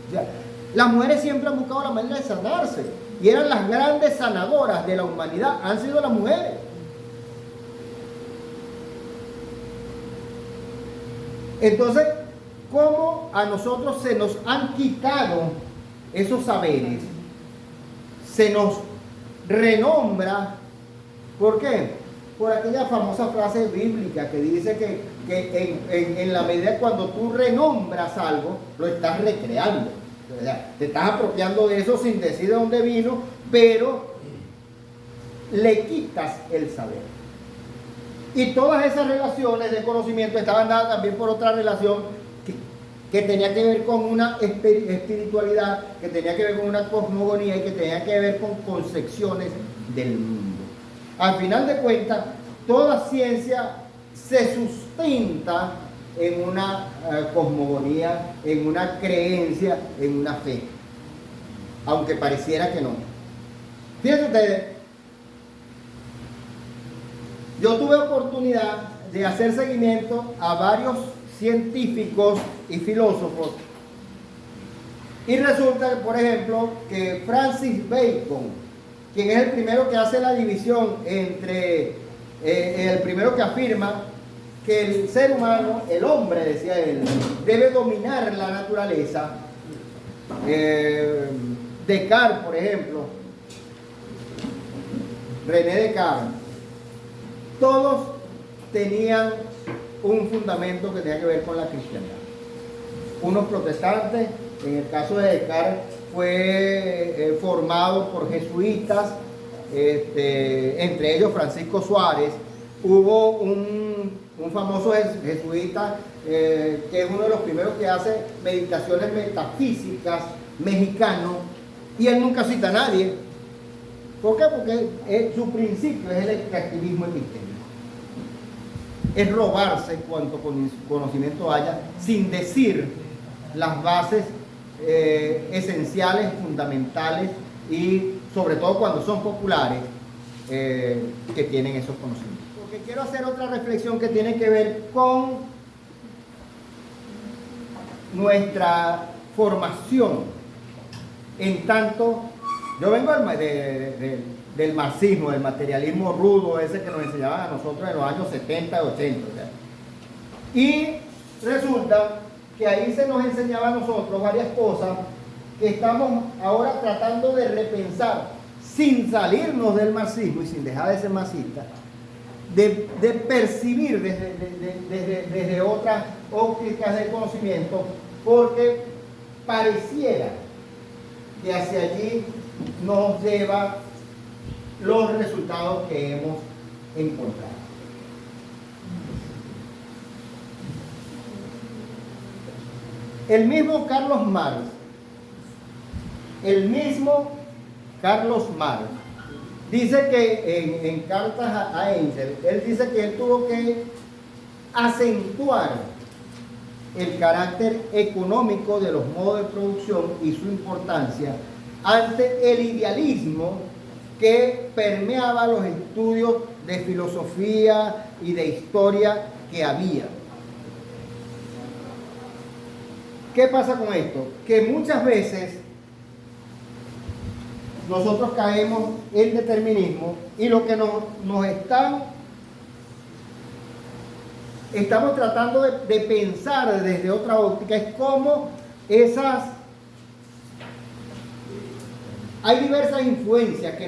O sea, las mujeres siempre han buscado la manera de sanarse y eran las grandes sanadoras de la humanidad, han sido las mujeres. Entonces, ¿cómo a nosotros se nos han quitado esos saberes? Se nos renombra. ¿Por qué? Por aquella famosa frase bíblica que dice que en la medida cuando tú renombras algo, lo estás recreando. O sea, te estás apropiando de eso sin decir de dónde vino, pero le quitas el saber. Y todas esas relaciones de conocimiento estaban dadas también por otra relación que tenía que ver con una espiritualidad, que tenía que ver con una cosmogonía y que tenía que ver con concepciones del mundo. Al final de cuentas, toda ciencia se sustenta en una cosmogonía, en una creencia, en una fe, aunque pareciera que no. Fíjense ustedes, yo tuve oportunidad de hacer seguimiento a varios científicos y filósofos, y resulta que, por ejemplo, que Francis Bacon, quien es el primero que hace la división entre el primero que afirma que el ser humano, el hombre, decía él, debe dominar la naturaleza. Descartes, por ejemplo, René Descartes, todos tenían un fundamento que tenía que ver con la cristiandad. Unos protestantes, en el caso de Descartes, fue formado por jesuitas, entre ellos Francisco Suárez. Hubo un famoso jesuita que es uno de los primeros que hace meditaciones metafísicas, mexicano, y él nunca cita a nadie. ¿Por qué? Porque su principio es el extractivismo epistémico. Es robarse cuanto conocimiento haya sin decir las bases esenciales, fundamentales y sobre todo cuando son populares que tienen esos conocimientos. Porque quiero hacer otra reflexión que tiene que ver con nuestra formación. En tanto, yo vengo del marxismo, del materialismo rudo, ese que nos enseñaban a nosotros en los años 70 y 80. Y resulta que ahí se nos enseñaba a nosotros varias cosas que estamos ahora tratando de repensar sin salirnos del marxismo y sin dejar de ser marxistas, de percibir desde otras ópticas del conocimiento, porque pareciera que hacia allí nos lleva los resultados que hemos encontrado. El mismo Carlos Marx dice que en cartas a Engels, él dice que él tuvo que acentuar el carácter económico de los modos de producción y su importancia ante el idealismo que permeaba los estudios de filosofía y de historia que había. ¿Qué pasa con esto? Que muchas veces nosotros caemos en determinismo y lo que estamos tratando de pensar desde otra óptica es cómo hay diversas influencias que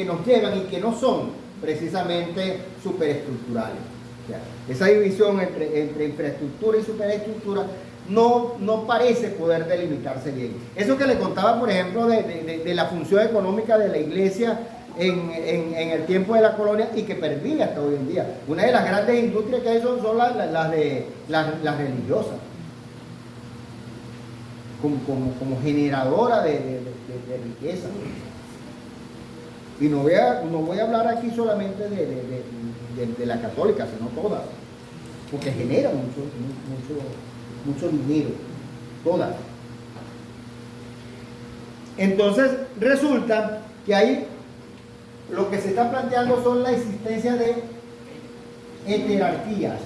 nos llevan y que no son precisamente superestructurales. O sea, esa división entre infraestructura y superestructura no parece poder delimitarse bien. Eso que le contaba, por ejemplo, de la función económica de la iglesia en el tiempo de la colonia y que pervive hasta hoy en día. Una de las grandes industrias que hay son las religiosas, como generadora de riqueza. Y no voy a hablar aquí solamente de la católica, sino todas, porque generan mucho dinero, todas. Entonces resulta que ahí lo que se está planteando son la existencia de jerarquías.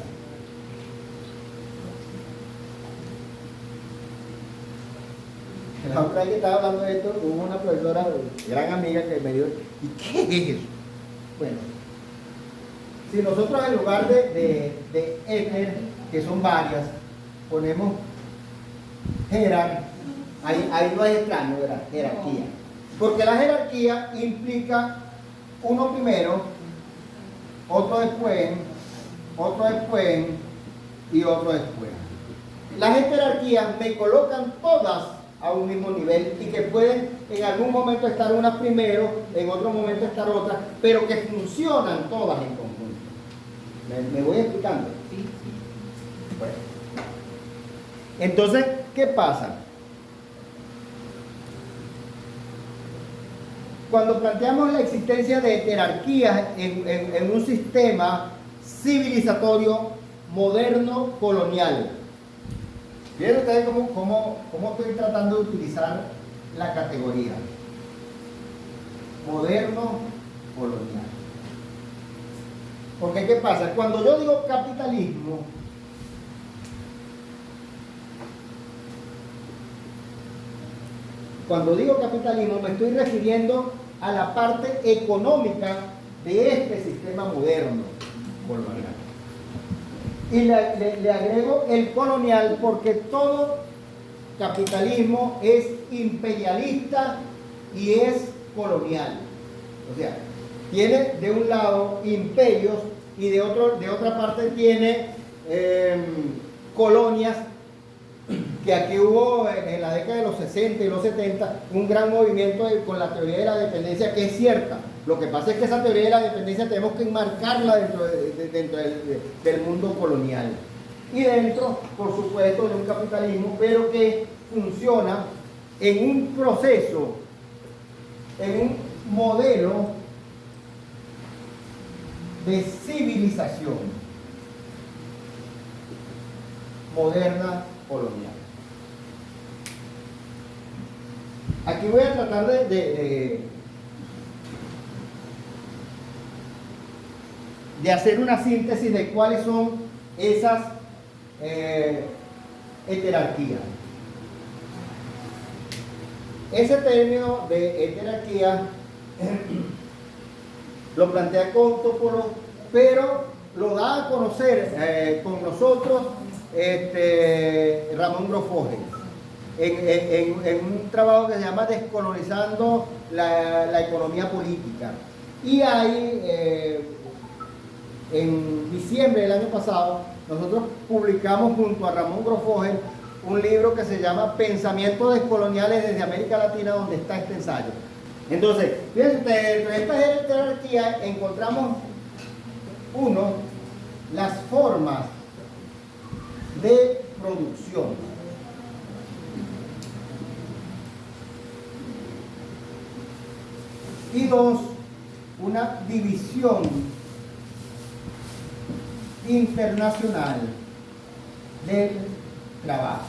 La otra vez que estaba hablando de esto, hubo una profesora, gran amiga, que me dijo, ¿y qué es eso? Bueno, si nosotros en lugar de éter, que son varias, ponemos jerar, ahí no hay extraño, ¿verdad? Jerarquía. Porque la jerarquía implica uno primero, otro después y otro después. Las jerarquías me colocan todas a un mismo nivel y que pueden en algún momento estar unas primero, en otro momento estar otras, pero que funcionan todas en conjunto. ¿Me voy explicando? Sí. Bueno. Entonces, ¿qué pasa? Cuando planteamos la existencia de jerarquías en un sistema civilizatorio moderno colonial, fíjense ustedes cómo estoy tratando de utilizar la categoría moderno colonial. Porque ¿qué pasa? Cuando yo digo capitalismo, me estoy refiriendo a la parte económica de este sistema moderno colonial. Y le agrego el colonial porque todo capitalismo es imperialista y es colonial. O sea, tiene de un lado imperios y de otra parte tiene colonias, que aquí hubo en la década de los 60 y los 70 un gran movimiento con la teoría de la dependencia, que es cierta. Lo que pasa es que esa teoría de la dependencia tenemos que enmarcarla dentro del mundo colonial. Y dentro, por supuesto, de un capitalismo, pero que funciona en un proceso, en un modelo de civilización moderna colonial. Aquí voy a tratar de hacer una síntesis de cuáles son esas jerarquías. Ese término de jerarquía lo plantea Topolo, pero lo da a conocer con nosotros Ramón Grosfoguel en un trabajo que se llama Descolonizando la economía política. Y ahí en diciembre del año pasado nosotros publicamos junto a Ramón Grosfoguel un libro que se llama Pensamientos descoloniales desde América Latina, donde está este ensayo. Entonces, fíjense ustedes, dentro de esta jerarquía encontramos las formas de producción. Y dos, una división internacional del trabajo.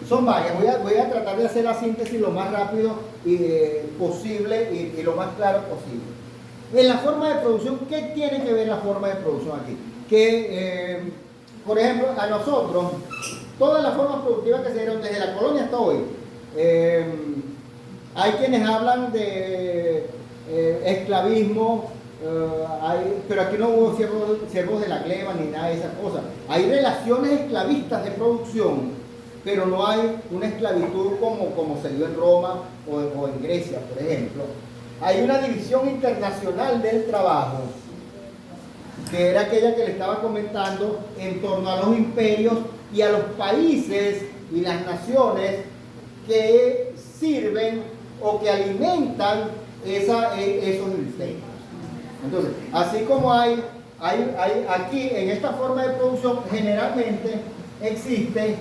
Son varias, voy a tratar de hacer la síntesis lo más rápido posible y lo más claro posible. En la forma de producción, ¿qué tiene que ver la forma de producción aquí? Que, por ejemplo, a nosotros, todas las formas productivas que se dieron desde la colonia hasta hoy, hay quienes hablan de esclavismo, pero aquí no hubo siervos de la gleba ni nada de esas cosas. Hay relaciones esclavistas de producción, pero no hay una esclavitud como se dio en Roma o en Grecia, por ejemplo. Hay una división internacional del trabajo, que era aquella que le estaba comentando, en torno a los imperios y a los países y las naciones que sirven o que alimentan esos imperios. Entonces, así como hay aquí en esta forma de producción, generalmente existe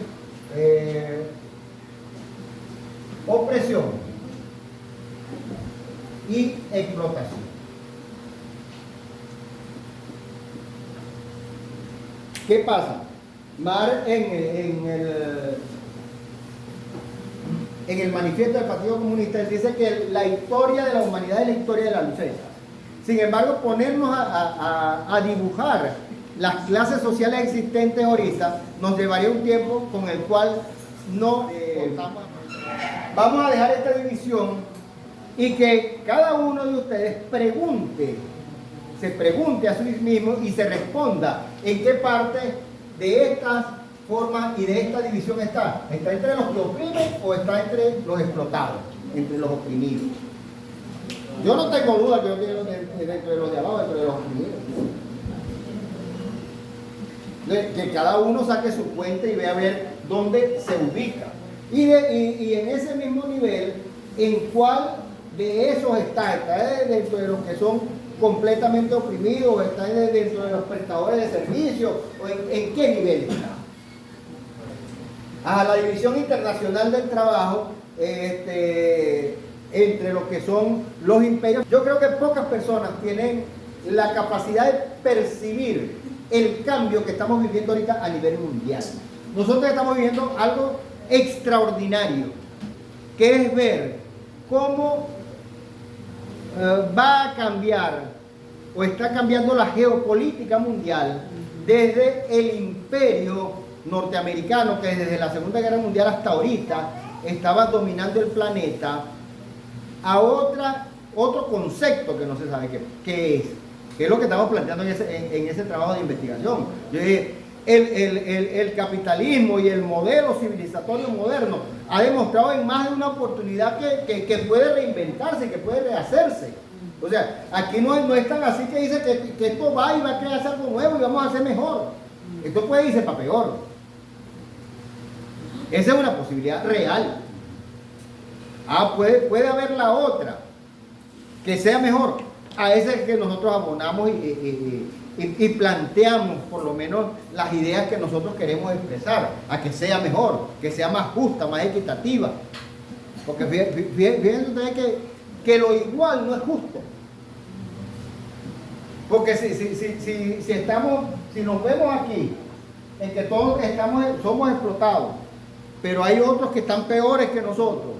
opresión y y explotación. ¿Qué pasa? Marx en el manifiesto del Partido Comunista, él dice que la historia de la humanidad es la historia de la lucha de clases. Sin embargo, ponernos a dibujar las clases sociales existentes ahorita nos llevaría un tiempo con el cual no vamos a dejar esta división y que cada uno de ustedes se pregunte a sí mismo y se responda en qué parte de estas formas y de esta división está. ¿Está entre los que oprimen o está entre los explotados, entre los oprimidos? Yo no tengo duda que yo estoy dentro de los de abajo, dentro de los oprimidos. Que cada uno saque su cuenta y vea a ver dónde se ubica. Y en ese mismo nivel, ¿en cuál de esos está? ¿Está dentro de los que son completamente oprimidos? ¿Está dentro de los prestadores de servicios? ¿O en qué nivel está? A la División Internacional del Trabajo, entre lo que son los imperios, yo creo que pocas personas tienen la capacidad de percibir el cambio que estamos viviendo ahorita a nivel mundial. Nosotros estamos viviendo algo extraordinario, que es ver cómo va a cambiar o está cambiando la geopolítica mundial desde el imperio norteamericano, que desde la Segunda Guerra Mundial hasta ahorita estaba dominando el planeta, a otro concepto que no se sabe qué es, que es lo que estamos planteando en ese trabajo de investigación. Yo dije, el capitalismo y el modelo civilizatorio moderno ha demostrado en más de una oportunidad que puede reinventarse, que puede rehacerse. O sea, aquí no es tan así que dice que esto va y va a crearse algo nuevo y vamos a hacer mejor. Esto puede irse para peor. Esa es una posibilidad real. Puede haber la otra, que sea mejor. A esa es que nosotros abonamos y planteamos por lo menos las ideas que nosotros queremos expresar, a que sea mejor, que sea más justa, más equitativa. Porque fíjense ustedes que lo igual no es justo. Porque si nos vemos aquí, en que todos somos explotados, pero hay otros que están peores que nosotros.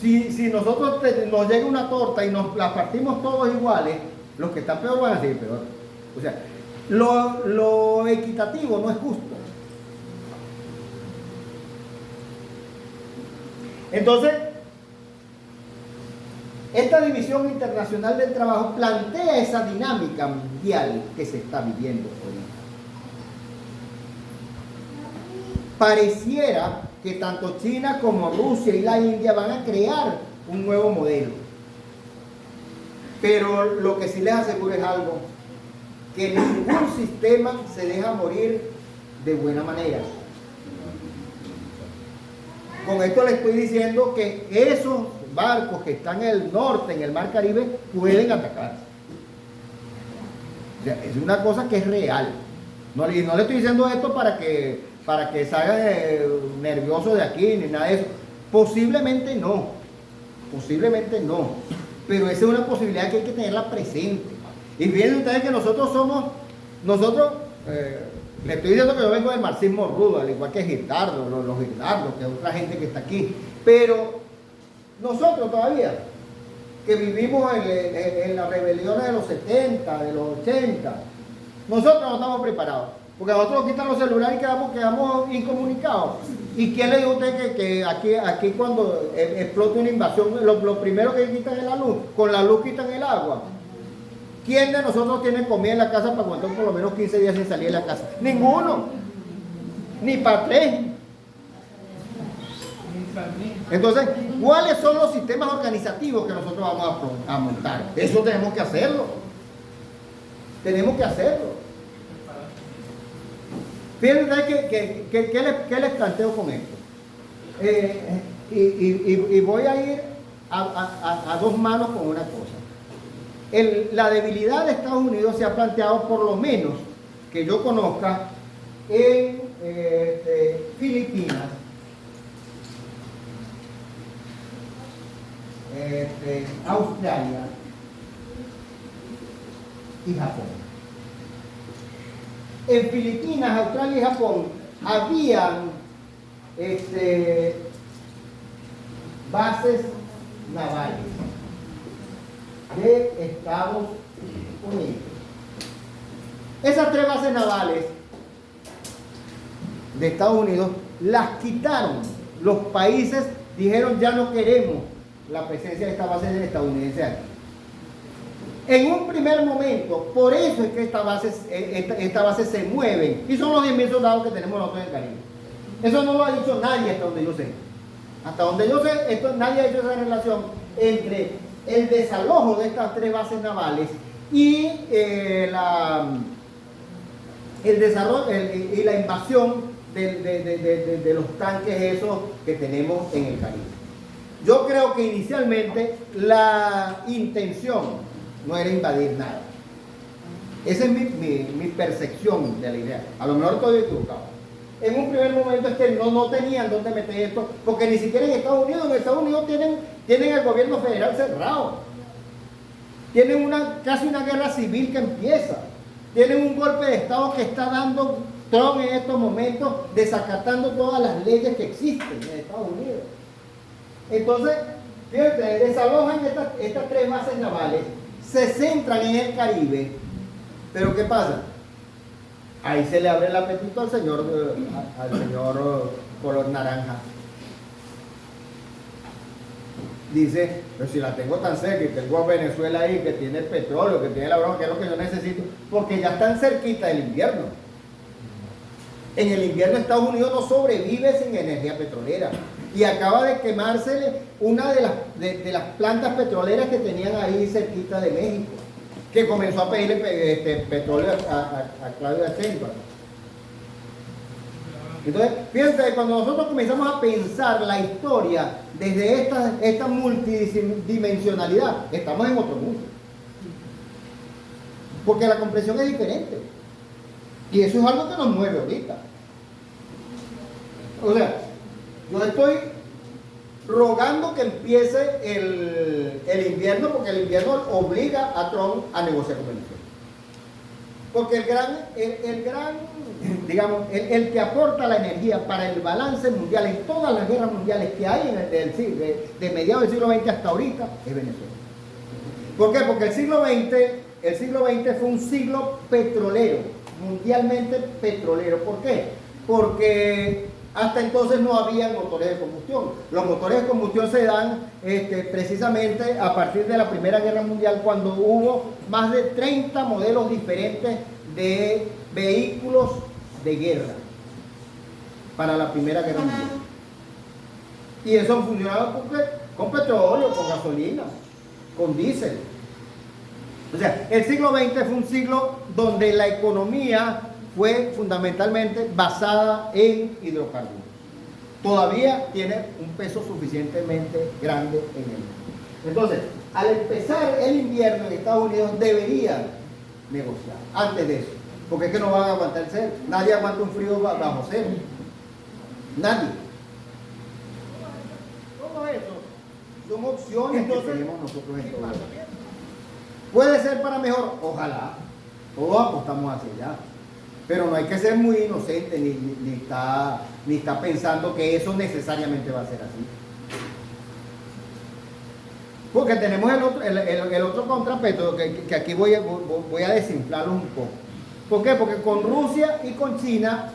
Si nosotros nos llega una torta y nos la partimos todos iguales, los que están peor van a seguir peor. O sea, lo equitativo no es justo. Entonces, esta División Internacional del Trabajo plantea esa dinámica mundial que se está viviendo ahorita. Pareciera que tanto China como Rusia y la India van a crear un nuevo modelo. Pero lo que sí les aseguro es algo, que ningún sistema se deja morir de buena manera. Con esto les estoy diciendo que esos barcos que están en el norte, en el mar Caribe, pueden atacar. O sea, es una cosa que es real. Y no le estoy diciendo esto para que salgan nerviosos de aquí, ni nada de eso. Posiblemente no. Pero esa es una posibilidad que hay que tenerla presente. Y fíjense ustedes que nosotros le estoy diciendo que yo vengo del marxismo rudo, al igual que Girdardo, los Girdardos, que es otra gente que está aquí. Pero nosotros todavía, que vivimos en las rebeliones de los 70, de los 80, nosotros no estamos preparados. Porque a nosotros nos quitan los celulares y quedamos incomunicados. ¿Y quién le dijo a usted que aquí cuando explota una invasión, lo primero que quitan es la luz? Con la luz quitan el agua. ¿Quién de nosotros tiene comida en la casa para aguantar por lo menos 15 días sin salir de la casa? Ninguno. Ni para 3. Entonces, ¿cuáles son los sistemas organizativos que nosotros vamos a montar? Eso tenemos que hacerlo. Fíjense ¿qué les planteo con esto? Y voy a ir a dos manos con una cosa. La debilidad de Estados Unidos se ha planteado, por lo menos que yo conozca, en Filipinas, Australia y Japón. En Filipinas, Australia y Japón habían bases navales de Estados Unidos. Esas 3 bases navales de Estados Unidos las quitaron. Los países dijeron ya no queremos la presencia de esta base estadounidense aquí. En un primer momento, por eso es que esta base se mueve, y son los 10.000 soldados que tenemos nosotros en el Caribe. Eso no lo ha dicho nadie hasta donde yo sé. Hasta donde yo sé, nadie ha hecho esa relación entre el desalojo de estas 3 bases navales y el desarrollo y la invasión de los tanques esos que tenemos en el Caribe. Yo creo que inicialmente la intención no era invadir nada. Esa es mi percepción de la idea. A lo mejor estoy equivocado. En un primer momento es que no tenían dónde meter esto, porque ni siquiera en Estados Unidos tienen el gobierno federal cerrado. Tienen casi una guerra civil que empieza. Tienen un golpe de Estado que está dando Trump en estos momentos, desacatando todas las leyes que existen en Estados Unidos. Entonces, fíjate, desalojan estas 3 bases navales, se centran en el Caribe, pero ¿qué pasa? Ahí se le abre el apetito al señor color naranja. Dice, pero si la tengo tan cerca y tengo a Venezuela ahí que tiene el petróleo, que tiene la broma, que es lo que yo necesito, porque ya están cerquita del invierno. En el invierno Estados Unidos no sobrevive sin energía petrolera. Y acaba de quemarse una de las plantas petroleras que tenían ahí cerquita de México, que comenzó a pedirle petróleo a Claudia Sheinbaum. Entonces, fíjense, cuando nosotros comenzamos a pensar la historia desde esta multidimensionalidad, estamos en otro mundo. Porque la comprensión es diferente. Y eso es algo que nos mueve ahorita. O sea, yo estoy rogando que empiece el invierno, porque el invierno obliga a Trump a negociar con Venezuela. Porque el que aporta la energía para el balance mundial en todas las guerras mundiales que hay de mediados del siglo XX hasta ahorita es Venezuela. ¿Por qué? Porque el siglo XX fue un siglo petrolero, mundialmente petrolero. ¿Por qué? Porque hasta entonces no había motores de combustión. Los motores de combustión se dan precisamente a partir de la Primera Guerra Mundial, cuando hubo más de 30 modelos diferentes de vehículos de guerra para la Primera Guerra Mundial. Y eso funcionaba con petróleo, con gasolina, con diésel. O sea, el siglo XX fue un siglo donde la economía fue fundamentalmente basada en hidrocarburos. Todavía tiene un peso suficientemente grande en él. Entonces, al empezar el invierno en Estados Unidos deberían negociar antes de eso, porque es que no van a aguantar el cero. Nadie aguanta un frío bajo cero. Nadie. Todo eso son opciones que tenemos nosotros en todo esto. ¿Puede ser para mejor? Ojalá. Todos apostamos hacia allá. Pero no hay que ser muy inocente ni está pensando que eso necesariamente va a ser así. Porque tenemos el otro contrapeso que aquí voy a desinflarlo un poco. ¿Por qué? Porque con Rusia y con China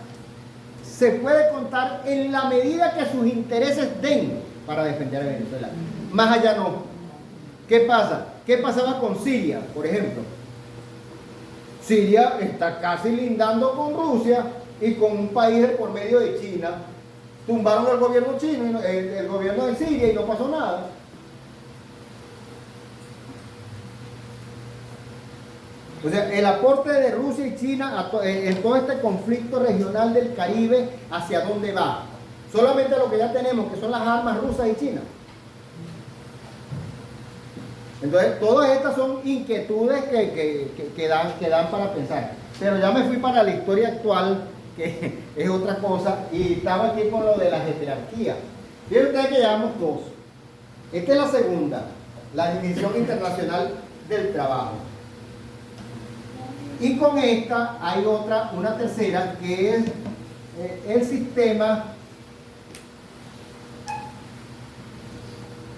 se puede contar en la medida que sus intereses den para defender a Venezuela. Más allá no. ¿Qué pasa? ¿Qué pasaba con Siria, por ejemplo? Siria está casi lindando con Rusia y con un país por medio de China. Tumbaron al gobierno chino, el gobierno de Siria, y no pasó nada. O sea, el aporte de Rusia y China en todo este conflicto regional del Caribe, ¿hacia dónde va? Solamente lo que ya tenemos, que son las armas rusas y chinas. Entonces, todas estas son inquietudes que dan para pensar. Pero ya me fui para la historia actual, que es otra cosa, y estaba aquí con lo de la jerarquía. Fíjense ustedes que llevamos 2. Esta es la segunda, la División Internacional del Trabajo. Y con esta hay otra, una tercera, que es el sistema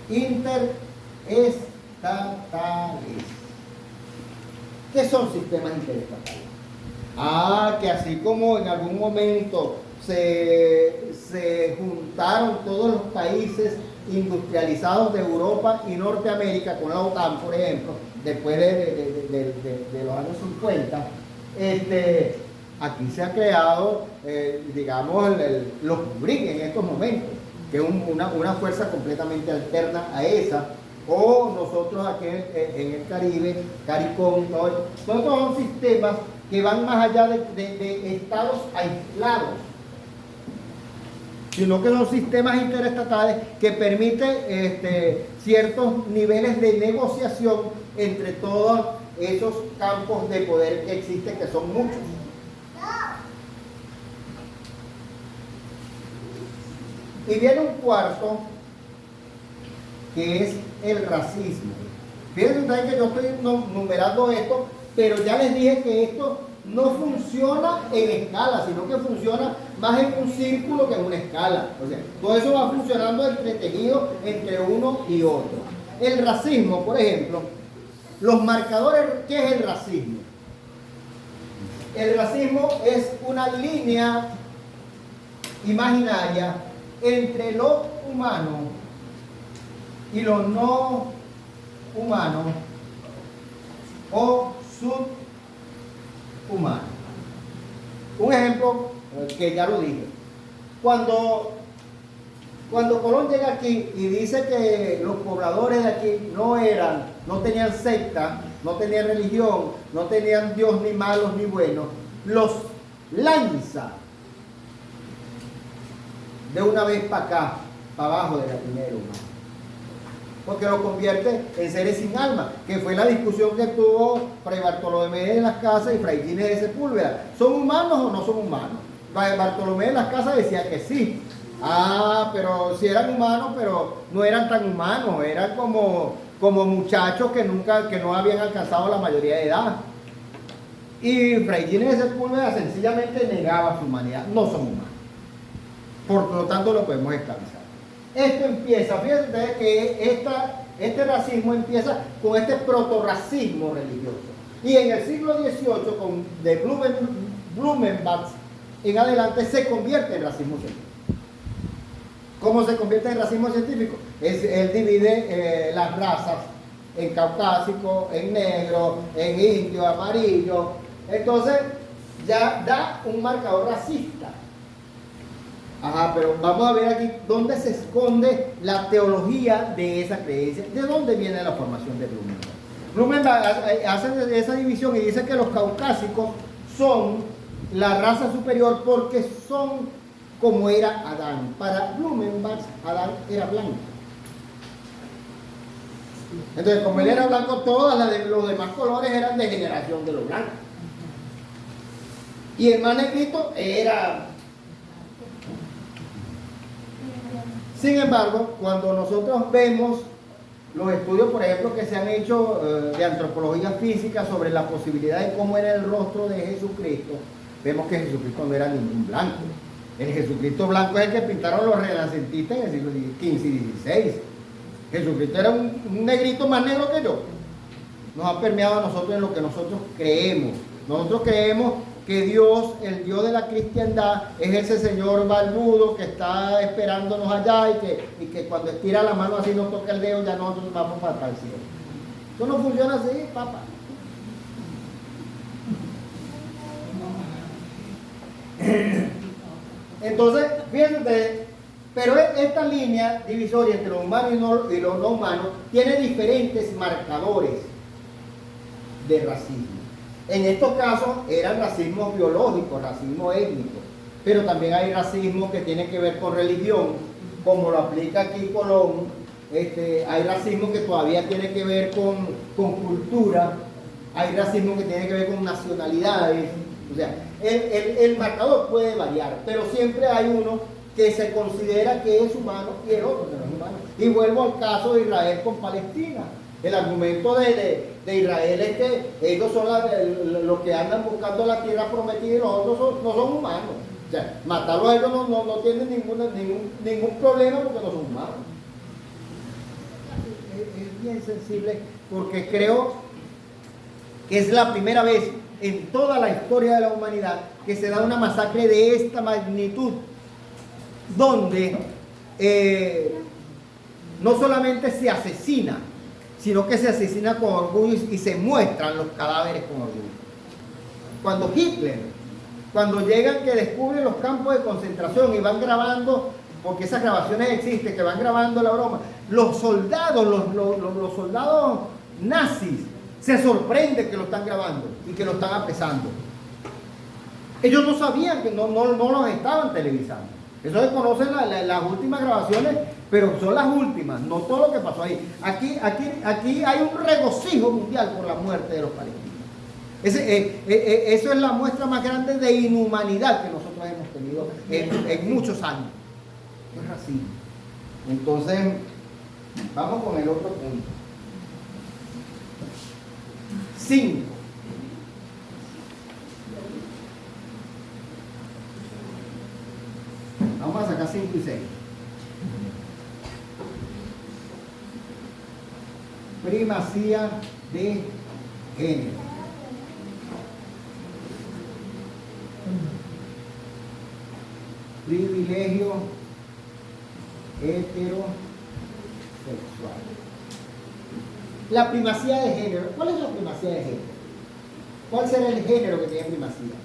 interestatales. ¿Qué son sistemas interestatales? Que así como en algún momento se juntaron todos los países industrializados de Europa y Norteamérica con la OTAN, por ejemplo, después de los años 50, aquí se ha creado, digamos, los BRIC en estos momentos, que es una fuerza completamente alterna a esa, o nosotros aquí en el Caribe, CARICOM, todos son sistemas que van más allá de estados aislados, sino que son sistemas interestatales que permiten ciertos niveles de negociación entre todos esos campos de poder que existen, que son muchos. Y viene un cuarto, que es el racismo. Fíjense ustedes que yo estoy numerando esto, pero ya les dije que esto no funciona en escala, sino que funciona más en un círculo que en una escala. O sea, todo eso va funcionando entretenido entre uno y otro. El racismo, por ejemplo, los marcadores, ¿qué es el racismo? El racismo es una línea imaginaria entre lo humano y lo no humano o subhumano. Un ejemplo que ya lo dije. Cuando Colón llega aquí y dice que los pobladores de aquí no tenían secta, no tenían religión, no tenían Dios ni malos ni buenos, los lanza de una vez para acá, para abajo de la primera humana, porque lo convierte en seres sin alma, que fue la discusión que tuvo Fray Bartolomé de las Casas y Fray Gines de Sepúlveda. ¿Son humanos o no son humanos? Fray Bartolomé de las Casas decía que sí. Pero si eran humanos, pero no eran tan humanos, eran como muchachos que no habían alcanzado la mayoría de edad. Y Fray Gines de Sepúlveda sencillamente negaba su humanidad. No son humanos. Por lo tanto, lo podemos esclavizar. Esto empieza, fíjense ustedes que este racismo empieza con este protorracismo religioso. Y en el siglo XVIII, de Blumenbach en adelante, se convierte en racismo científico. ¿Cómo se convierte en racismo científico? Él divide las razas en caucásico, en negro, en indio, amarillo. Entonces, ya da un marcador racista. Pero vamos a ver aquí dónde se esconde la teología de esa creencia. ¿De dónde viene la formación de Blumenbach? Blumenbach hace esa división y dice que los caucásicos son la raza superior porque son como era Adán. Para Blumenbach, Adán era blanco. Entonces, como él era blanco, todos los demás colores eran de generación de los blancos. Y el más negrito era... Sin embargo, cuando nosotros vemos los estudios, por ejemplo, que se han hecho de antropología física sobre la posibilidad de cómo era el rostro de Jesucristo, vemos que Jesucristo no era ningún blanco. El Jesucristo blanco es el que pintaron los renacentistas en el siglo XV y XVI. Jesucristo era un negrito más negro que yo. Nos ha permeado a nosotros en lo que nosotros creemos. Nosotros creemos que Dios, el Dios de la cristiandad, es ese Señor barbudo que está esperándonos allá y que cuando estira la mano así nos toca el dedo, ya nosotros vamos para el cielo. Eso no funciona así, papá. Entonces, fíjense, pero esta línea divisoria entre lo humano y lo no humano tiene diferentes marcadores de racismo. En estos casos eran racismo biológico, racismo étnico, pero también hay racismo que tiene que ver con religión, como lo aplica aquí Colón. Hay racismo que todavía tiene que ver con cultura, hay racismo que tiene que ver con nacionalidades. O sea, el marcador puede variar, pero siempre hay uno que se considera que es humano y el otro que no es humano. Y vuelvo al caso de Israel con Palestina. El argumento de Israel es que ellos son los que andan buscando la tierra prometida y los otros no son humanos. O sea, matarlos a ellos no tienen ningún problema porque no son humanos. Es bien sensible porque creo que es la primera vez en toda la historia de la humanidad que se da una masacre de esta magnitud, donde no solamente se asesina, sino que se asesina con orgullo y se muestran los cadáveres con orgullo. Cuando Hitler, cuando llegan que descubren los campos de concentración y van grabando, porque esas grabaciones existen, que van grabando la broma, los soldados, los soldados nazis se sorprenden que lo están grabando y que lo están apresando. Ellos no sabían que no los estaban televisando. Eso se conocen las últimas grabaciones, pero son las últimas, no todo lo que pasó ahí. Aquí hay un regocijo mundial por la muerte de los palestinos. Eso es la muestra más grande de inhumanidad que nosotros hemos tenido en muchos años. Es así. Entonces, vamos con el otro punto. 5. Vamos a sacar 5 y 6. Primacía de género. Privilegio heterosexual. La primacía de género. ¿Cuál es la primacía de género? ¿Cuál será el género que tiene primacía?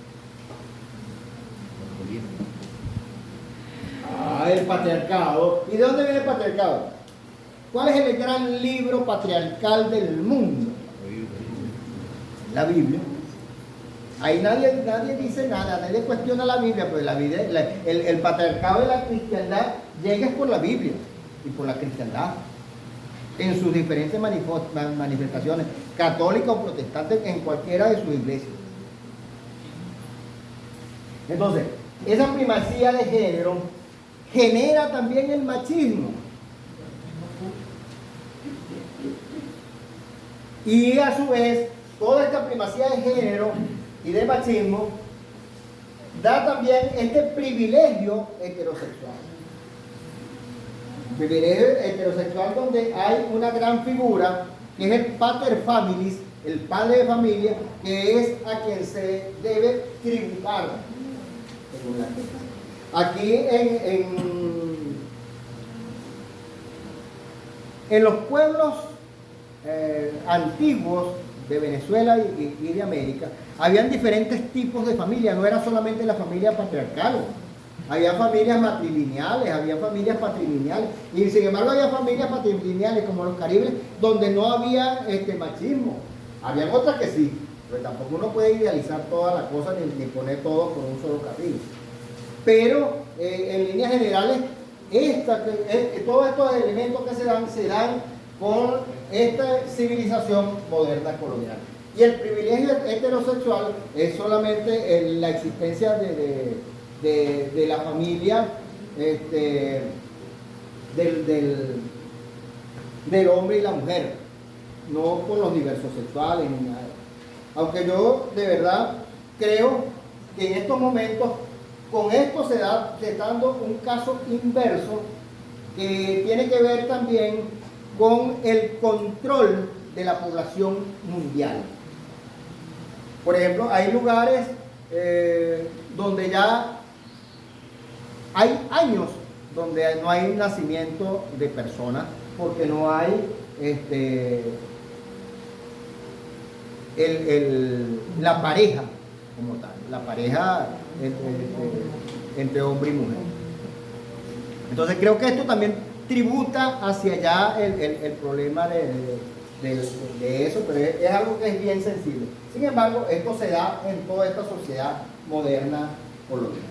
El patriarcado. ¿Y de dónde viene el patriarcado? ¿Cuál es el gran libro patriarcal del mundo? La Biblia. Ahí nadie dice nada, nadie cuestiona la Biblia, pues el patriarcado de la cristiandad llega por la Biblia y por la cristiandad, en sus diferentes manifestaciones, católica o protestante, en cualquiera de sus iglesias. Entonces, esa primacía de género genera también el machismo. Y a su vez, toda esta primacía de género y de machismo da también este privilegio heterosexual. Privilegio heterosexual donde hay una gran figura que es el pater familias, el padre de familia, que es a quien se debe tributar. Aquí en los pueblos antiguos de Venezuela y de América, habían diferentes tipos de familia, no era solamente la familia patriarcal, había familias matrilineales, había familias patrilineales, y sin embargo había familias patrilineales como los caribes, donde no había machismo. Habían otras que sí, pero tampoco uno puede idealizar toda la cosa ni poner todo por un solo carril. Pero en líneas generales, todos estos elementos que se dan por esta civilización moderna colonial. Y el privilegio heterosexual es solamente la existencia de la familia del hombre y la mujer, no con los diversos sexuales ni nada. Aunque yo de verdad creo que en estos momentos con esto se está dando un caso inverso que tiene que ver también con el control de la población mundial. Por ejemplo, hay lugares donde ya hay años donde no hay nacimiento de personas porque no hay la pareja como tal, la pareja entre hombre y mujer. Entonces creo que esto también tributa hacia allá el problema de eso, pero es algo que es bien sensible. Sin embargo, esto se da en toda esta sociedad moderna colonial.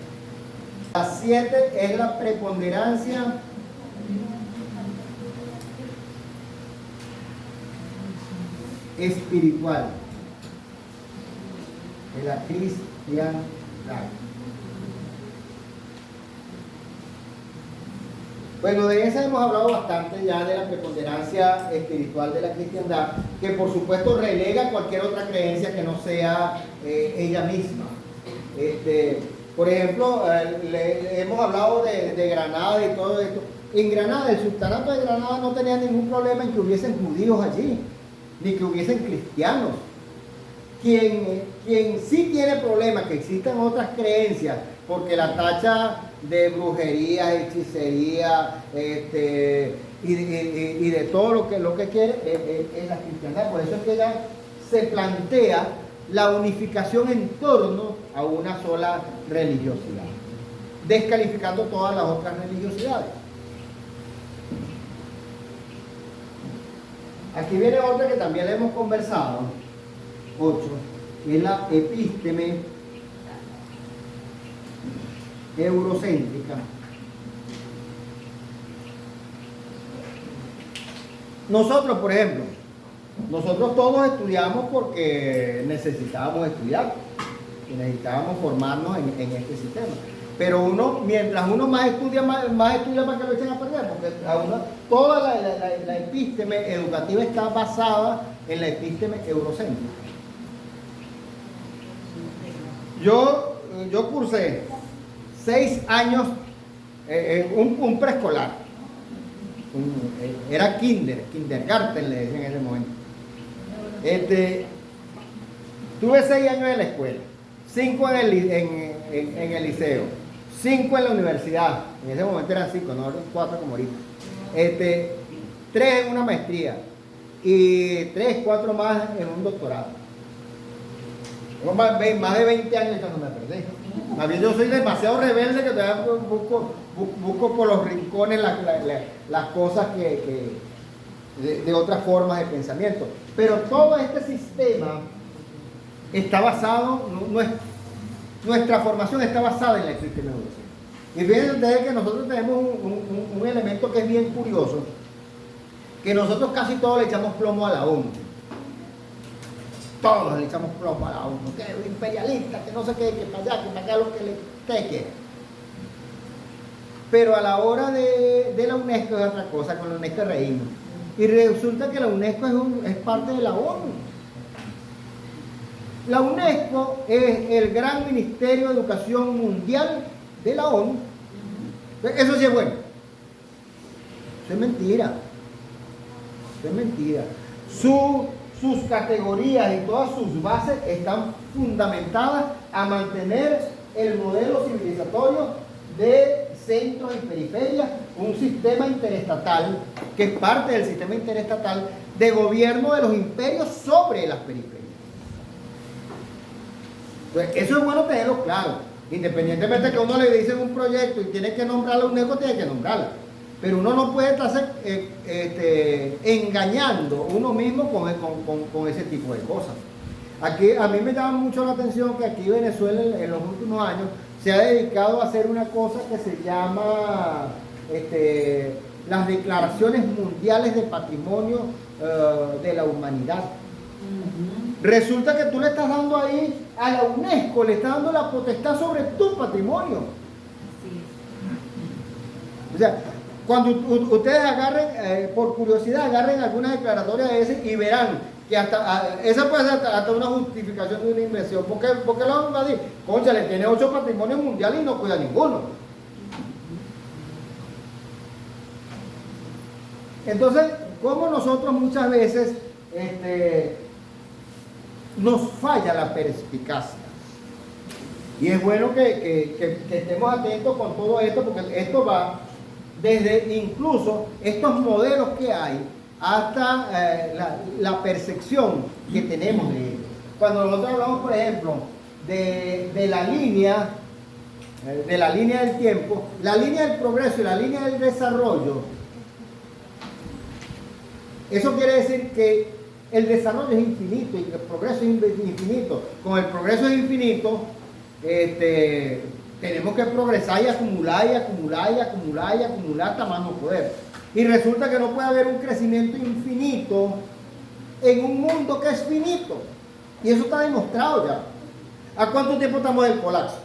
La 7 es la preponderancia espiritual de la cristiandad. Bueno, de esa hemos hablado bastante ya, de la preponderancia espiritual de la cristiandad, que por supuesto relega cualquier otra creencia que no sea ella misma. Por ejemplo, hemos hablado de Granada y todo esto. En Granada, el sultanato de Granada no tenía ningún problema en que hubiesen judíos allí, ni que hubiesen cristianos. Quien sí tiene problemas, que existan otras creencias, porque la tacha de brujería, hechicería, y de todo lo que quiere es la cristiandad. Por eso es que ella se plantea la unificación en torno a una sola religiosidad, descalificando todas las otras religiosidades. Aquí viene otra que también le hemos conversado, 8, que es la epísteme eurocéntrica. Nosotros, por ejemplo, nosotros todos estudiamos porque necesitábamos estudiar y necesitábamos formarnos en este sistema. Pero mientras uno más estudia para que lo echen a perder, porque toda la epísteme educativa está basada en la epísteme eurocéntrica. Yo cursé 6 años un preescolar. Era kindergarten, le decían en ese momento. Tuve 6 años en la escuela, 5 en el liceo, 5 en la universidad. En ese momento eran 5, no 4 como ahorita. 3 en una maestría y 3, 4 más en un doctorado. Más de 20 años echándome a perder. Más bien yo soy demasiado rebelde que todavía busco por los rincones las cosas de otras formas de pensamiento. Pero todo este sistema está basado, nuestra formación está basada en la epísteme eurocéntrica. Y fíjense que nosotros tenemos un elemento que es bien curioso, que nosotros casi todos le echamos plomo a la ONU. Todos le echamos plomo a la ONU, que es imperialista, que no sé qué, que para allá, que para acá, lo que quiera. Pero a la hora de la UNESCO es otra cosa, con la UNESCO reímos. Y resulta que la UNESCO es parte de la ONU. La UNESCO es el gran Ministerio de Educación Mundial de la ONU. Eso sí es bueno. Eso es mentira. Eso es mentira. Sus categorías y todas sus bases están fundamentadas a mantener el modelo civilizatorio de centros y periferias, un sistema interestatal que es parte del sistema interestatal de gobierno de los imperios sobre las periferias. Entonces, eso es bueno tenerlo claro. Independientemente de que uno le dicen un proyecto y tiene que nombrar a la UNESCO, tiene que nombrarla. Pero uno no puede estar engañando uno mismo con ese tipo de cosas. Aquí a mí me llama mucho la atención que aquí Venezuela en los últimos años se ha dedicado a hacer una cosa que se llama las declaraciones mundiales de patrimonio de la humanidad. Resulta que tú le estás dando ahí a la UNESCO, le estás dando la potestad sobre tu patrimonio. O sea, cuando ustedes agarren, por curiosidad, agarren alguna declaratoria de ese y verán que esa puede ser hasta una justificación de una inversión. ¿Por qué lo van a decir? Concha, le tiene 8 patrimonios mundiales y no cuida ninguno. Entonces, como nosotros muchas veces nos falla la perspicacia. Y es bueno que estemos atentos con todo esto, porque esto va desde incluso estos modelos que hay hasta la percepción que tenemos de ellos. Cuando nosotros hablamos, por ejemplo, de la línea del tiempo, la línea del progreso y la línea del desarrollo, eso quiere decir que el desarrollo es infinito y que el progreso es infinito. Con el progreso es infinito, tenemos que progresar y acumular y acumular y acumular y acumular hasta más no poder. Y resulta que no puede haber un crecimiento infinito en un mundo que es finito. Y eso está demostrado ya. ¿A cuánto tiempo estamos del colapso?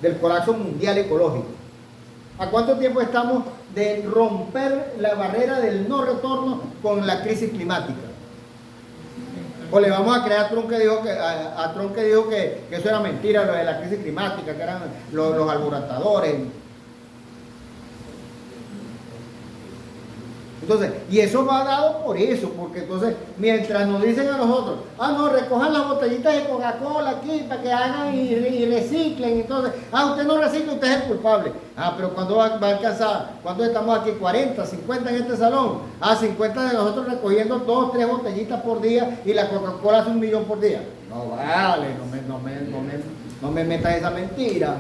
Del colapso mundial ecológico. ¿A cuánto tiempo estamos de romper la barrera del no retorno con la crisis climática? O le vamos a creer a Trump que dijo que eso era mentira, lo de la crisis climática, que eran los alborotadores. Entonces, y eso va dado por eso, porque entonces, mientras nos dicen a nosotros, no, recojan las botellitas de Coca-Cola aquí para que hagan y reciclen, entonces, usted no recicla, usted es el culpable. Pero cuando va a alcanzar, cuando estamos aquí, 40, 50 en este salón, 50 de nosotros recogiendo 2, 3 botellitas por día y la Coca-Cola hace 1 millón por día. No vale, no me metas esa mentira.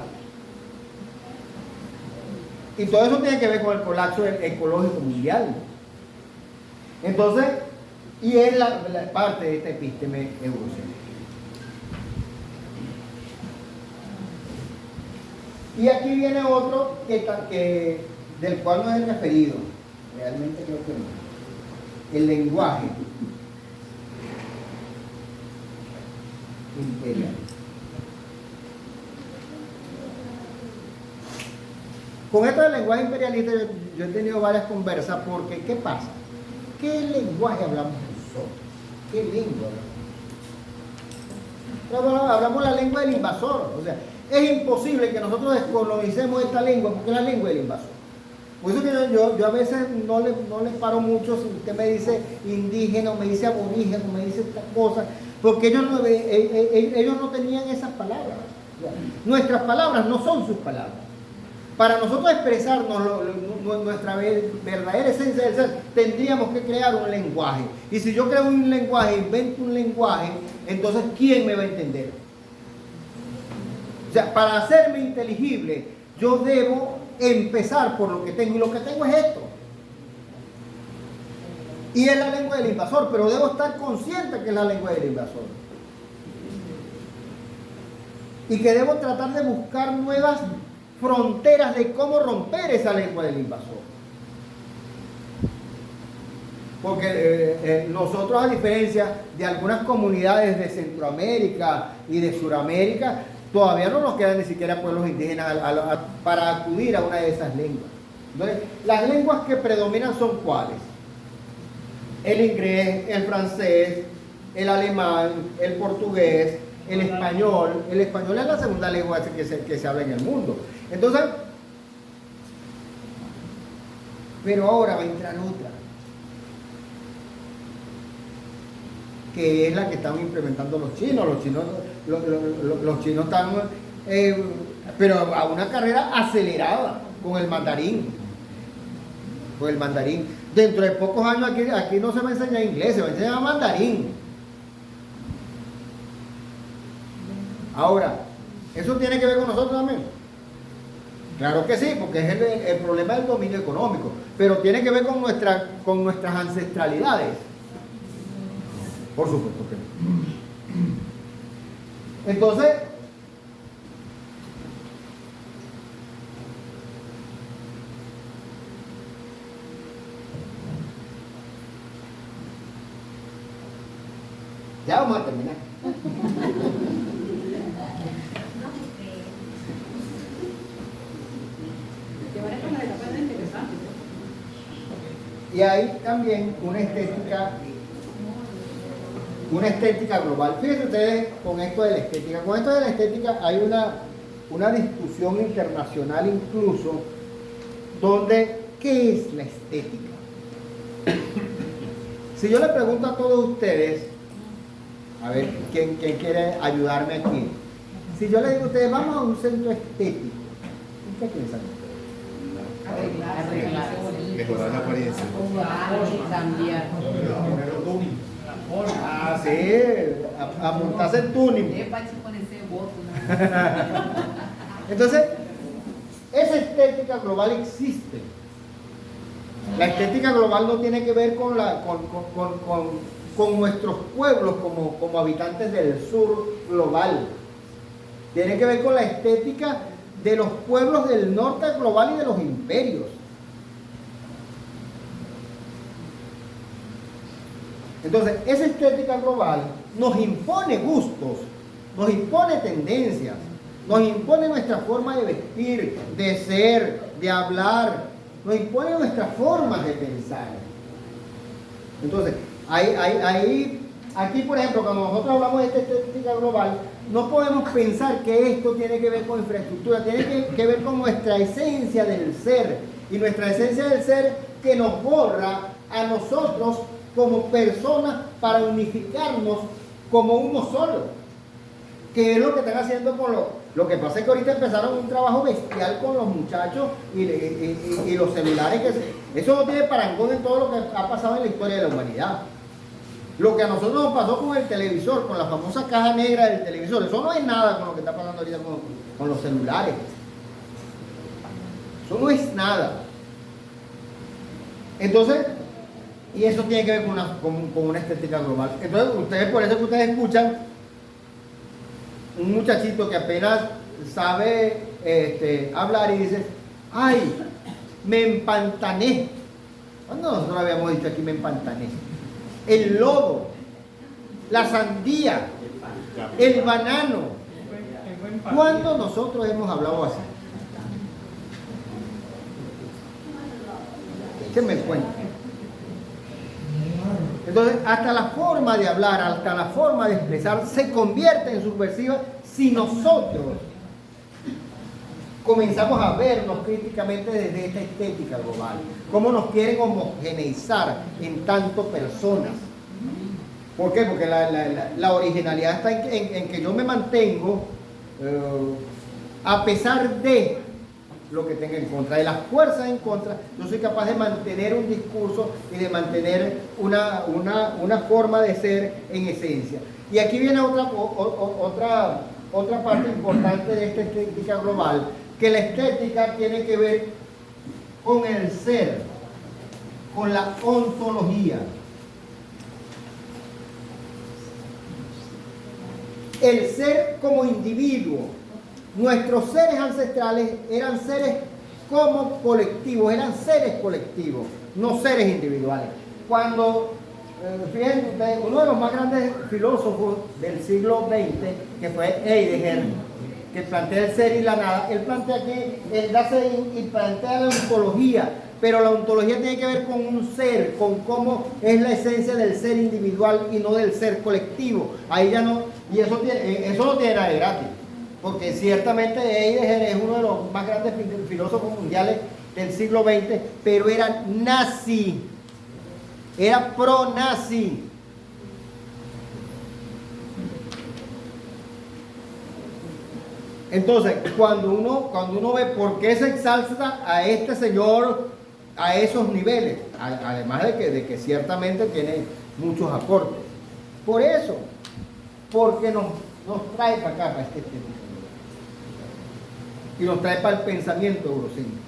Y todo eso tiene que ver con el colapso ecológico mundial. Entonces, y es la parte de esta epísteme eurocéntrica. Y aquí viene otro del cual no he referido. Realmente creo que no. El lenguaje imperial. Con esto del lenguaje imperialista yo he tenido varias conversas porque ¿qué pasa? ¿Qué lenguaje hablamos nosotros? ¿Qué lengua hablamos? Hablamos la lengua del invasor. O sea, es imposible que nosotros descolonicemos esta lengua porque es la lengua del invasor. Por eso que yo a veces no le paro mucho si usted me dice indígena o me dice aborígeno o me dice estas cosas, porque ellos no tenían esas palabras. Nuestras palabras no son sus palabras. Para nosotros expresarnos nuestra verdadera esencia del ser, tendríamos que crear un lenguaje. Y si yo creo un lenguaje, invento un lenguaje, entonces ¿quién me va a entender? O sea, para hacerme inteligible, yo debo empezar por lo que tengo. Y lo que tengo es esto. Y es la lengua del invasor, pero debo estar consciente que es la lengua del invasor. Y que debo tratar de buscar nuevas fronteras de cómo romper esa lengua del invasor. Porque nosotros, a diferencia de algunas comunidades de Centroamérica y de Suramérica, todavía no nos quedan ni siquiera pueblos indígenas para acudir a una de esas lenguas. Entonces, las lenguas que predominan son ¿cuáles? El inglés, el francés, el alemán, el portugués, el español. El español es la segunda lengua que se habla en el mundo. Entonces, pero ahora va a entrar otra, que es la que están implementando los chinos. Los chinos están, pero a una carrera acelerada con el mandarín. Dentro de pocos años aquí no se va a enseñar inglés, se va a enseñar mandarín. Ahora, ¿eso tiene que ver con nosotros también? Claro que sí, porque es el problema del dominio económico, pero tiene que ver con nuestras ancestralidades. Por supuesto que no. Entonces, ya vamos a terminar. Y hay también una estética global. Fíjense ustedes con esto de la estética. Con esto de la estética hay una discusión internacional incluso donde, ¿qué es la estética? Si yo le pregunto a todos ustedes, a ver, ¿quién quiere ayudarme aquí? Si yo le digo a ustedes, vamos a un centro estético, ¿qué piensan ustedes? Arreglar, mejorar la apariencia, cambiar. Sí, a montarse el tuning. Entonces, esa estética global existe. La estética global no tiene que ver con nuestros pueblos como habitantes del sur global. Tiene que ver con la estética de los pueblos del norte global y de los imperios. Entonces, esa estética global nos impone gustos, nos impone tendencias, nos impone nuestra forma de vestir, de ser, de hablar, nos impone nuestras formas de pensar. Entonces, aquí por ejemplo, cuando nosotros hablamos de esta estética global, no podemos pensar que esto tiene que ver con infraestructura, tiene que ver con nuestra esencia del ser, y nuestra esencia del ser que nos borra a nosotros como personas para unificarnos como uno solo. Que es lo que están haciendo con lo que pasa es que ahorita empezaron un trabajo bestial con los muchachos y los celulares. Eso no tiene parangón en todo lo que ha pasado en la historia de la humanidad. Lo que a nosotros nos pasó con el televisor, con la famosa caja negra del televisor, eso no es nada con lo que está pasando ahorita con los celulares. Eso no es nada. Entonces, y eso tiene que ver con una estética global. Entonces, ustedes, por eso que ustedes escuchan un muchachito que apenas sabe hablar y dice, ay, me empantané. ¿Cuándo nosotros habíamos dicho aquí me empantané? El lodo, la sandía, el banano. ¿Cuándo nosotros hemos hablado así? Échenme cuenta. Entonces, hasta la forma de hablar, hasta la forma de expresar se convierte en subversiva si nosotros comenzamos a vernos críticamente desde esta estética global. Cómo nos quieren homogeneizar en tanto personas. ¿Por qué? Porque la originalidad está en que yo me mantengo a pesar de lo que tenga en contra, de las fuerzas en contra, yo soy capaz de mantener un discurso y de mantener una forma de ser en esencia. Y aquí viene otra parte importante de esta estética global, que la estética tiene que ver con el ser, con la ontología. El ser como individuo. Nuestros seres ancestrales eran seres como colectivos, eran seres colectivos, no seres individuales. Cuando, fíjense ustedes, uno de los más grandes filósofos del siglo XX, que fue Heidegger, que plantea el ser y la nada, él plantea que él hace y plantea la ontología, pero la ontología tiene que ver con un ser, con cómo es la esencia del ser individual y no del ser colectivo. Ahí ya no, y eso no tiene nada de gratis. Porque ciertamente Heidegger es uno de los más grandes filósofos mundiales del siglo XX, pero era nazi, era pro-nazi. Entonces, cuando uno ve por qué se exalta a este señor a esos niveles, además de que ciertamente tiene muchos aportes, por eso, porque nos trae para acá, para este tema. Y nos trae para el pensamiento eurocéntrico.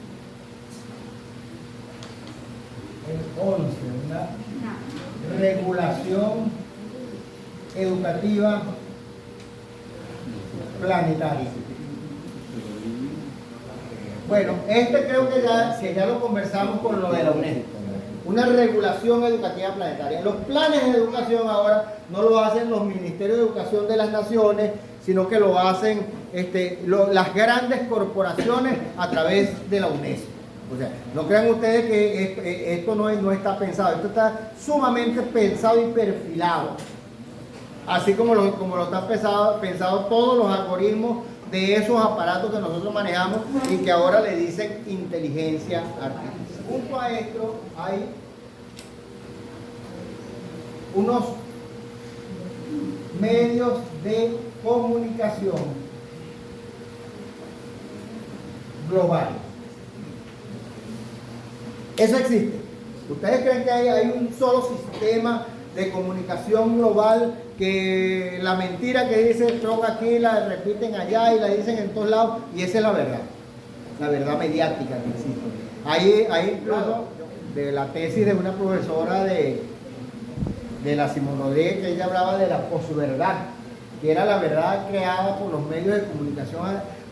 El 11, una regulación educativa planetaria. Bueno, creo que ya lo conversamos con lo de la UNESCO. Una regulación educativa planetaria. Los planes de educación ahora no lo hacen los ministerios de educación de las naciones, sino que lo hacen las grandes corporaciones a través de la UNESCO. O sea, no crean ustedes que esto no está pensado, esto está sumamente pensado y perfilado. Así como lo están pensado todos los algoritmos de esos aparatos que nosotros manejamos y que ahora le dicen inteligencia artificial. Junto a esto hay unos medios de comunicación global. Eso existe. ¿Ustedes creen que hay un solo sistema de comunicación global, que la mentira que dice Trump aquí la repiten allá y la dicen en todos lados, y esa es la verdad mediática que existe? Hay incluso de la tesis de una profesora de la Simonodé, que ella hablaba de la posverdad, que era la verdad creada por los medios de comunicación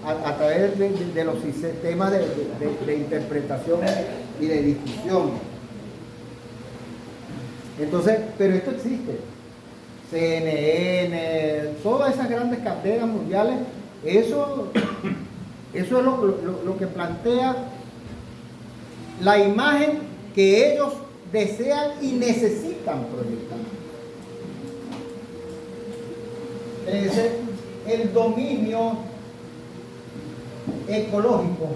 a través de los sistemas de interpretación y de difusión. Entonces, pero esto existe. CNN, todas esas grandes cadenas mundiales, eso es lo que plantea la imagen que ellos desean y necesitan proyectar. Es el dominio ecológico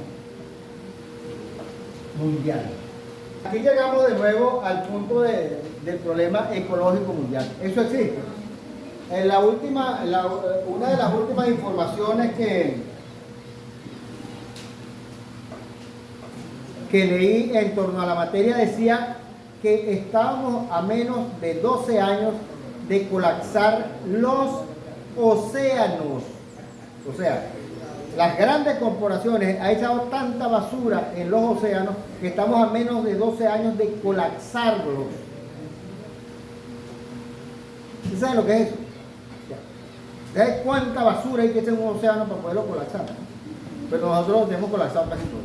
mundial. Aquí llegamos de nuevo al punto del problema ecológico mundial. Eso existe. En una de las últimas informaciones que leí en torno a la materia decía que estábamos a menos de 12 años de colapsar los océanos. O sea, las grandes corporaciones han echado tanta basura en los océanos que estamos a menos de 12 años de colapsarlos. ¿Ustedes saben lo que es eso? ¿Sabes cuánta basura hay que echar en un océano para poderlo colapsar? Pero nosotros lo tenemos colapsado casi todo.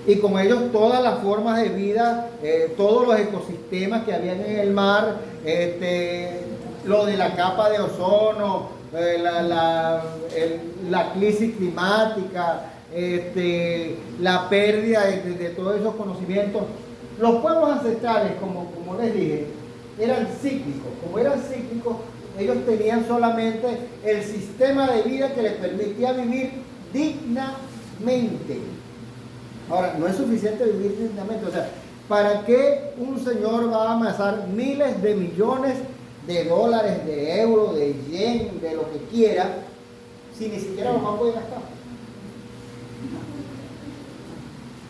Y con ellos todas las formas de vida, todos los ecosistemas que habían en el mar, lo de la capa de ozono, la crisis climática, la pérdida de todos esos conocimientos. Los pueblos ancestrales, como les dije, eran cíclicos. Como eran cíclicos, ellos tenían solamente el sistema de vida que les permitía vivir dignamente. Ahora, no es suficiente vivir dignamente. O sea, ¿para qué un señor va a amasar miles de millones de dólares, de euros, de yen, de lo que quiera, si ni siquiera los va a poder gastar?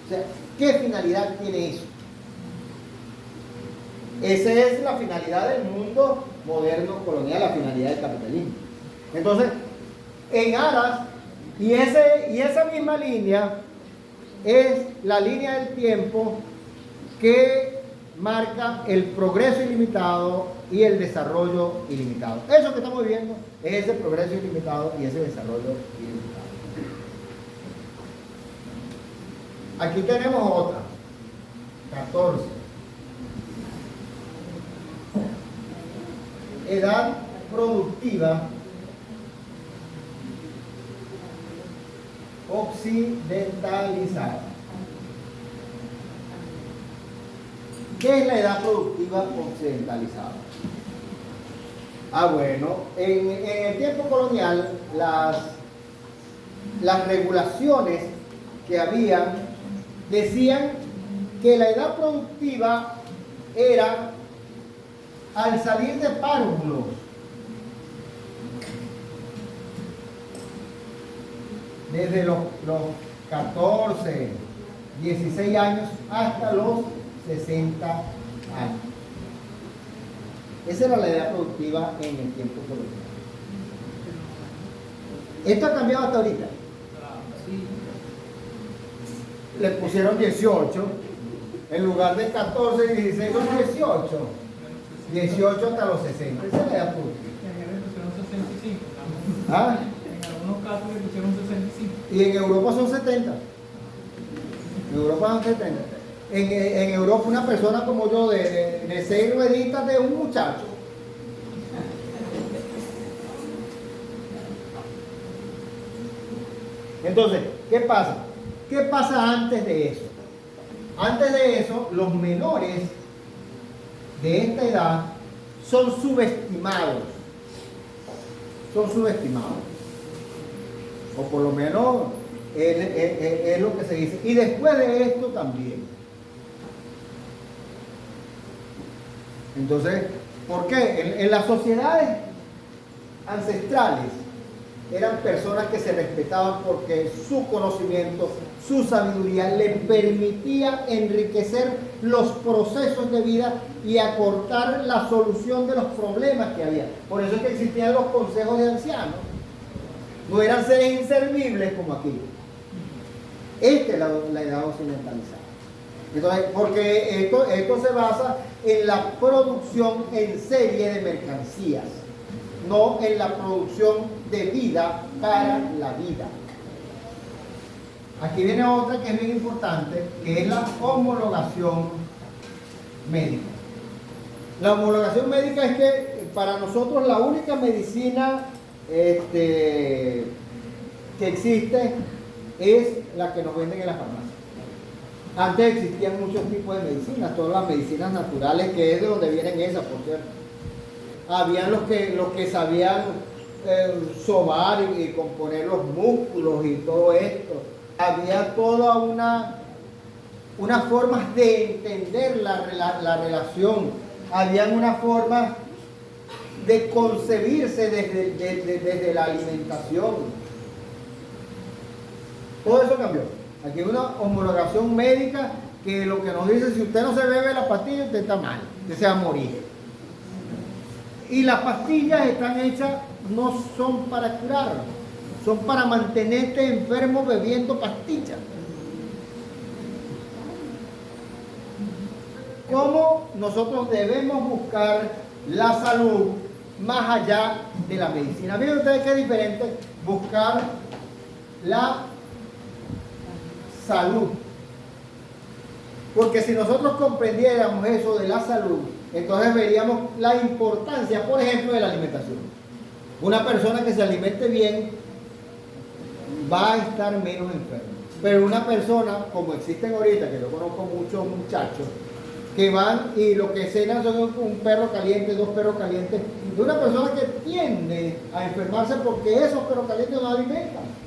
O sea, ¿qué finalidad tiene eso? Esa es la finalidad del mundo moderno colonial, la finalidad del capitalismo. Entonces, en aras, y esa misma línea es la línea del tiempo que marca el progreso ilimitado y el desarrollo ilimitado. Eso que estamos viviendo es ese progreso ilimitado y ese desarrollo ilimitado. Aquí tenemos otra, 14. Edad productiva occidentalizada. ¿Qué es la edad productiva occidentalizada? Bueno, en el tiempo colonial las regulaciones que habían decían que la edad productiva era al salir de párvulos. Desde los 14, 16 años hasta los 60 años. Esa era la edad productiva en el tiempo colonial. Esto ha cambiado hasta ahorita. Le pusieron 18, en lugar de 14 y 16 son 18. 18 hasta los 60. Esa es la edad productiva. ¿Ah? En algunos casos le pusieron 65. Y en Europa son 70. En Europa son 70. En Europa una persona como yo de 6 rueditas de un muchacho. Entonces, ¿qué pasa? ¿Qué pasa antes de eso? Antes de eso, los menores de esta edad son subestimados. Son subestimados. O por lo menos es lo que se dice. Y después de esto también. Entonces, ¿por qué? En las sociedades ancestrales eran personas que se respetaban porque su conocimiento, su sabiduría le permitía enriquecer los procesos de vida y acortar la solución de los problemas que había. Por eso es que existían los consejos de ancianos. No eran seres inservibles como aquí. Esta es la edad occidentalizada. Entonces, porque esto se basa en la producción en serie de mercancías, no en la producción de vida para la vida. Aquí viene otra que es bien importante, que es la homologación médica. La homologación médica es que para nosotros la única medicina que existe es la que nos venden en la farmacia. Antes existían muchos tipos de medicinas, todas las medicinas naturales, que es de donde vienen esas, por cierto. Habían los que sabían sobar y componer los músculos y todo esto. Había toda una forma de entender la relación. Habían una forma de concebirse desde la alimentación. Todo eso cambió. Aquí hay una homologación médica que lo que nos dice, si usted no se bebe la pastilla, usted está mal, usted se va a morir. Y las pastillas están hechas, no son para curar, son para mantenerte enfermo bebiendo pastillas. ¿Cómo nosotros debemos buscar la salud más allá de la medicina? Miren ustedes qué diferente buscar la salud. Porque si nosotros comprendiéramos eso de la salud, entonces veríamos la importancia, por ejemplo, de la alimentación. Una persona que se alimente bien va a estar menos enferma. Pero una persona, como existen ahorita, que yo conozco muchos muchachos, que van y lo que cenan son un perro caliente, 2 perros calientes, de una persona que tiende a enfermarse porque esos perros calientes no alimentan.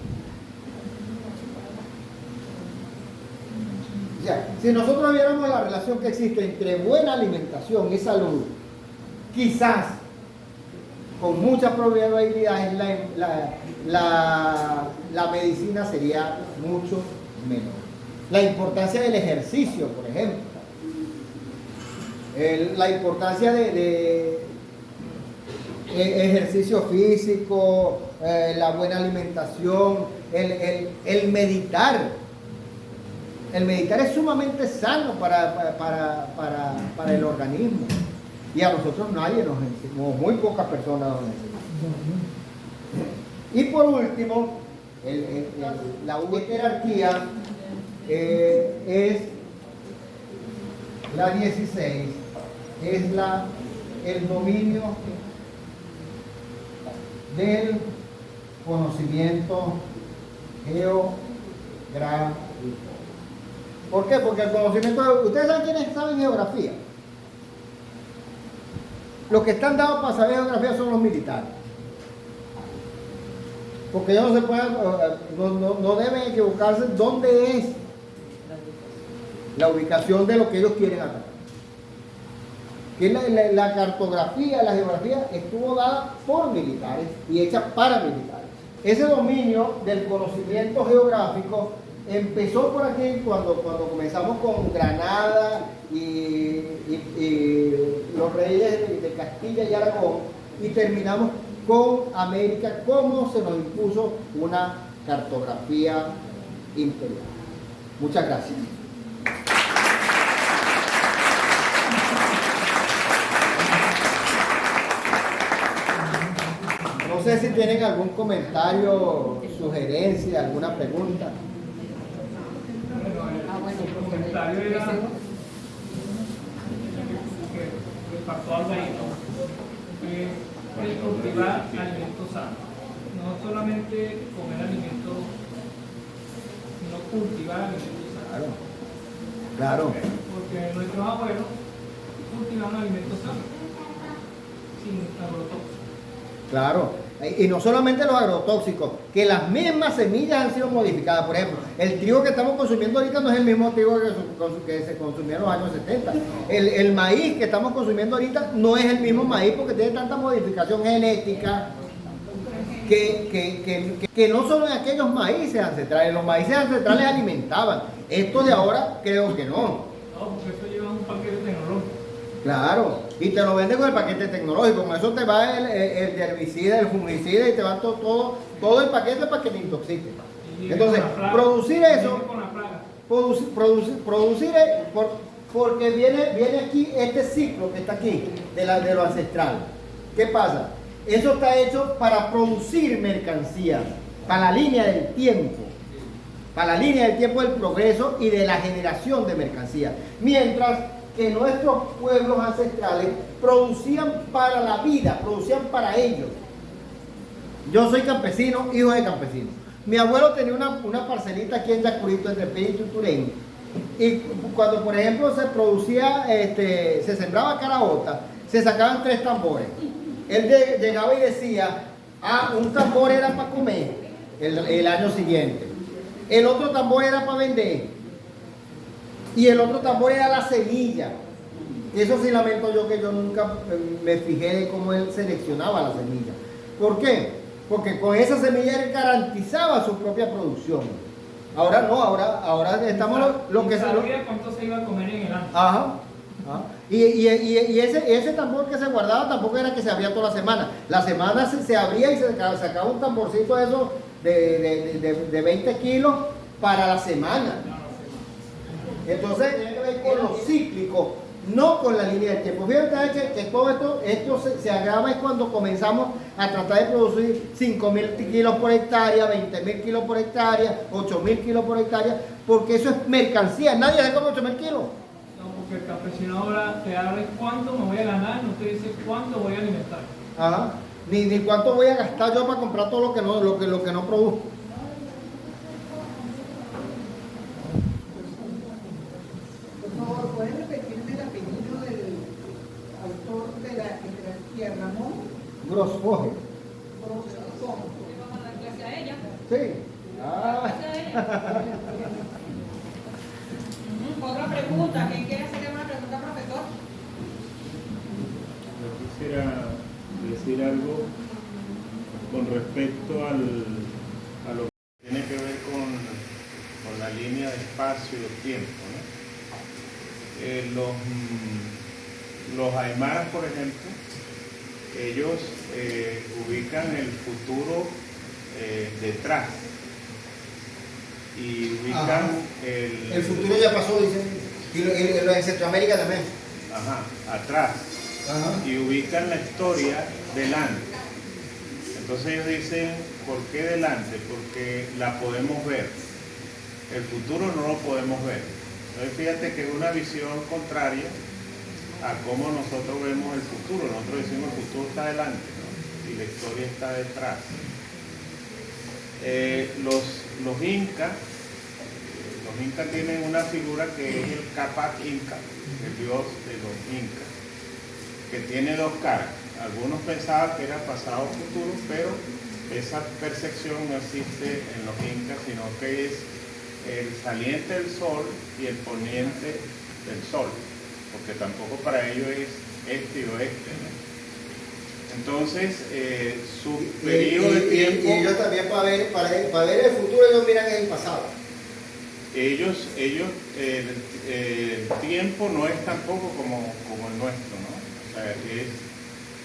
O sea, si nosotros viéramos la relación que existe entre buena alimentación y salud, quizás con muchas probabilidades la medicina sería mucho menor. La importancia del ejercicio, por ejemplo, la importancia de ejercicio físico, la buena alimentación, el meditar. El meditar es sumamente sano para el organismo. Y a nosotros nadie nos enseñó, muy pocas personas nos enseñan. Y por último, la jerarquía es la 16, es el dominio del conocimiento geográfico. ¿Por qué? Porque el conocimiento... ¿Ustedes saben quiénes saben geografía? Los que están dados para saber geografía son los militares. Porque ellos no se pueden, no deben equivocarse dónde es la ubicación de lo que ellos quieren atacar. Que la cartografía, la geografía estuvo dada por militares y hecha para militares. Ese dominio del conocimiento geográfico empezó por aquí cuando comenzamos con Granada y los reyes de Castilla y Aragón, y terminamos con América, cómo se nos impuso una cartografía imperial. Muchas gracias. No sé si tienen algún comentario, sugerencia, alguna pregunta. El comentario era que pasó al vehículo, el cultivar alimentos sanos, no solamente comer alimentos, sino cultivar alimentos sanos. Claro. Porque nuestros abuelos cultivaban alimentos sanos, sin agrotóxicos. Claro. Y no solamente los agrotóxicos, que las mismas semillas han sido modificadas. Por ejemplo, el trigo que estamos consumiendo ahorita no es el mismo trigo que se consumía en los años 70. El maíz que estamos consumiendo ahorita no es el mismo maíz porque tiene tanta modificación genética que no solo en aquellos maíces ancestrales. Los maíces ancestrales alimentaban. Estos de ahora creo que no. No, porque eso lleva un paquete tecnológico. Claro, y te lo venden con el paquete tecnológico, con eso te va el herbicida, el fungicida y te va todo el paquete para que te intoxique. Entonces, producir eso, porque viene aquí este ciclo que está aquí, de lo ancestral. ¿Qué pasa? Eso está hecho para producir mercancías, para la línea del tiempo. Para la línea del tiempo del progreso y de la generación de mercancías. Mientras que nuestros pueblos ancestrales producían para la vida, producían para ellos. Yo soy campesino, hijo de campesino. Mi abuelo tenía una parcelita aquí en Yacurito, entre Pella y Tuturén. Y cuando, por ejemplo, se producía, se sembraba caraota, se sacaban 3 tambores. Él llegaba y decía, un tambor era para comer el año siguiente. El otro tambor era para vender. Y el otro tambor era la semilla. Y eso sí lamento yo, que yo nunca me fijé de cómo él seleccionaba la semilla. ¿Por qué? Porque con esa semilla él garantizaba su propia producción. Ahora no, ahora estamos lo que sabía cuánto se iba a comer en el año. Ajá. Y ese tambor que se guardaba tampoco era que se abría toda la semana. La semana se abría y se sacaba un tamborcito de esos de 20 kilos para la semana. Entonces tiene que ver con lo cíclico, no con la línea del tiempo. Fíjate que todo esto se agrava es cuando comenzamos a tratar de producir 5.000 kilos por hectárea, 20.000 kilos por hectárea, 8.000 kilos por hectárea, porque eso es mercancía. Nadie se come 8.000 kilos. No, porque el campesino ahora te habla cuánto me voy a ganar, no te dice cuánto voy a alimentar. Ajá. Ni cuánto voy a gastar yo para comprar todo lo que no produzco. Por favor, ¿puedes repetirme el apellido del autor de la jerarquía, Ramón? Grosfoje. Grosfoje. ¿Le vamos a dar clase a ella? Sí. Clase a ella. Otra pregunta. ¿Quién quiere hacerle una pregunta, profesor? Yo quisiera decir algo con respecto a lo que tiene que ver con la línea de espacio y tiempo, ¿no? Los aymaras, por ejemplo, ellos ubican el futuro detrás y ubican el futuro ya pasó, dicen, y lo en Centroamérica también. Atrás. Y ubican la historia delante. Entonces ellos dicen, ¿por qué delante? Porque la podemos ver. El futuro no lo podemos ver. Entonces fíjate que es una visión contraria a cómo nosotros vemos el futuro. Nosotros decimos el futuro está delante, ¿no? Y la historia está detrás. Los incas tienen una figura que es el Capac Inca, el dios de los incas, que tiene 2 caras. Algunos pensaban que era pasado o futuro, pero esa percepción no existe en los incas, sino que es el saliente del sol y el poniente del sol, porque tampoco para ellos es este y oeste, ¿no? Entonces, su periodo de tiempo... Y ellos también para ver el futuro, ellos miran el pasado. Ellos el tiempo no es tampoco como el nuestro, ¿no? O sea,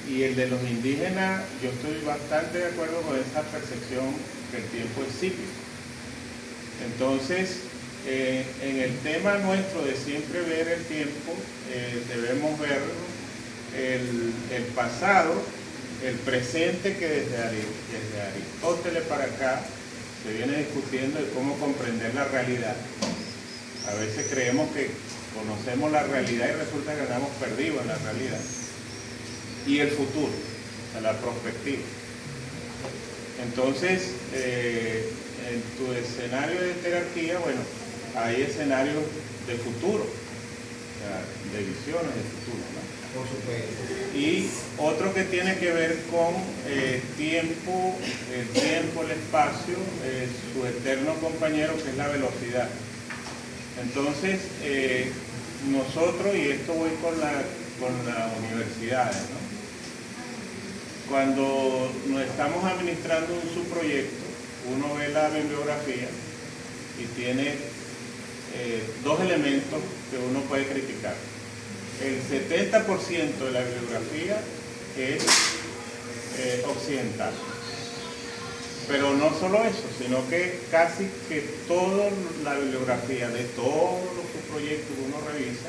y el de los indígenas, yo estoy bastante de acuerdo con esa percepción que el tiempo es cíclico. Entonces, en el tema nuestro de siempre ver el tiempo, debemos ver el pasado, el presente, que desde Aristóteles para acá se viene discutiendo de cómo comprender la realidad. A veces creemos que conocemos la realidad y resulta que andamos perdidos en la realidad. Y el futuro, o sea, la perspectiva. Entonces, en tu escenario de jerarquía, bueno, hay escenarios de futuro, o sea, de visiones de futuro, ¿no? Por supuesto. Y otro que tiene que ver con el tiempo, el espacio, su eterno compañero, que es la velocidad. Entonces, nosotros, y esto voy con las universidades, ¿no? Cuando nos estamos administrando un subproyecto, uno ve la bibliografía y tiene 2 elementos que uno puede criticar. El 70% de la bibliografía es occidental. Pero no solo eso, sino que casi que toda la bibliografía de todos los proyectos que uno revisa,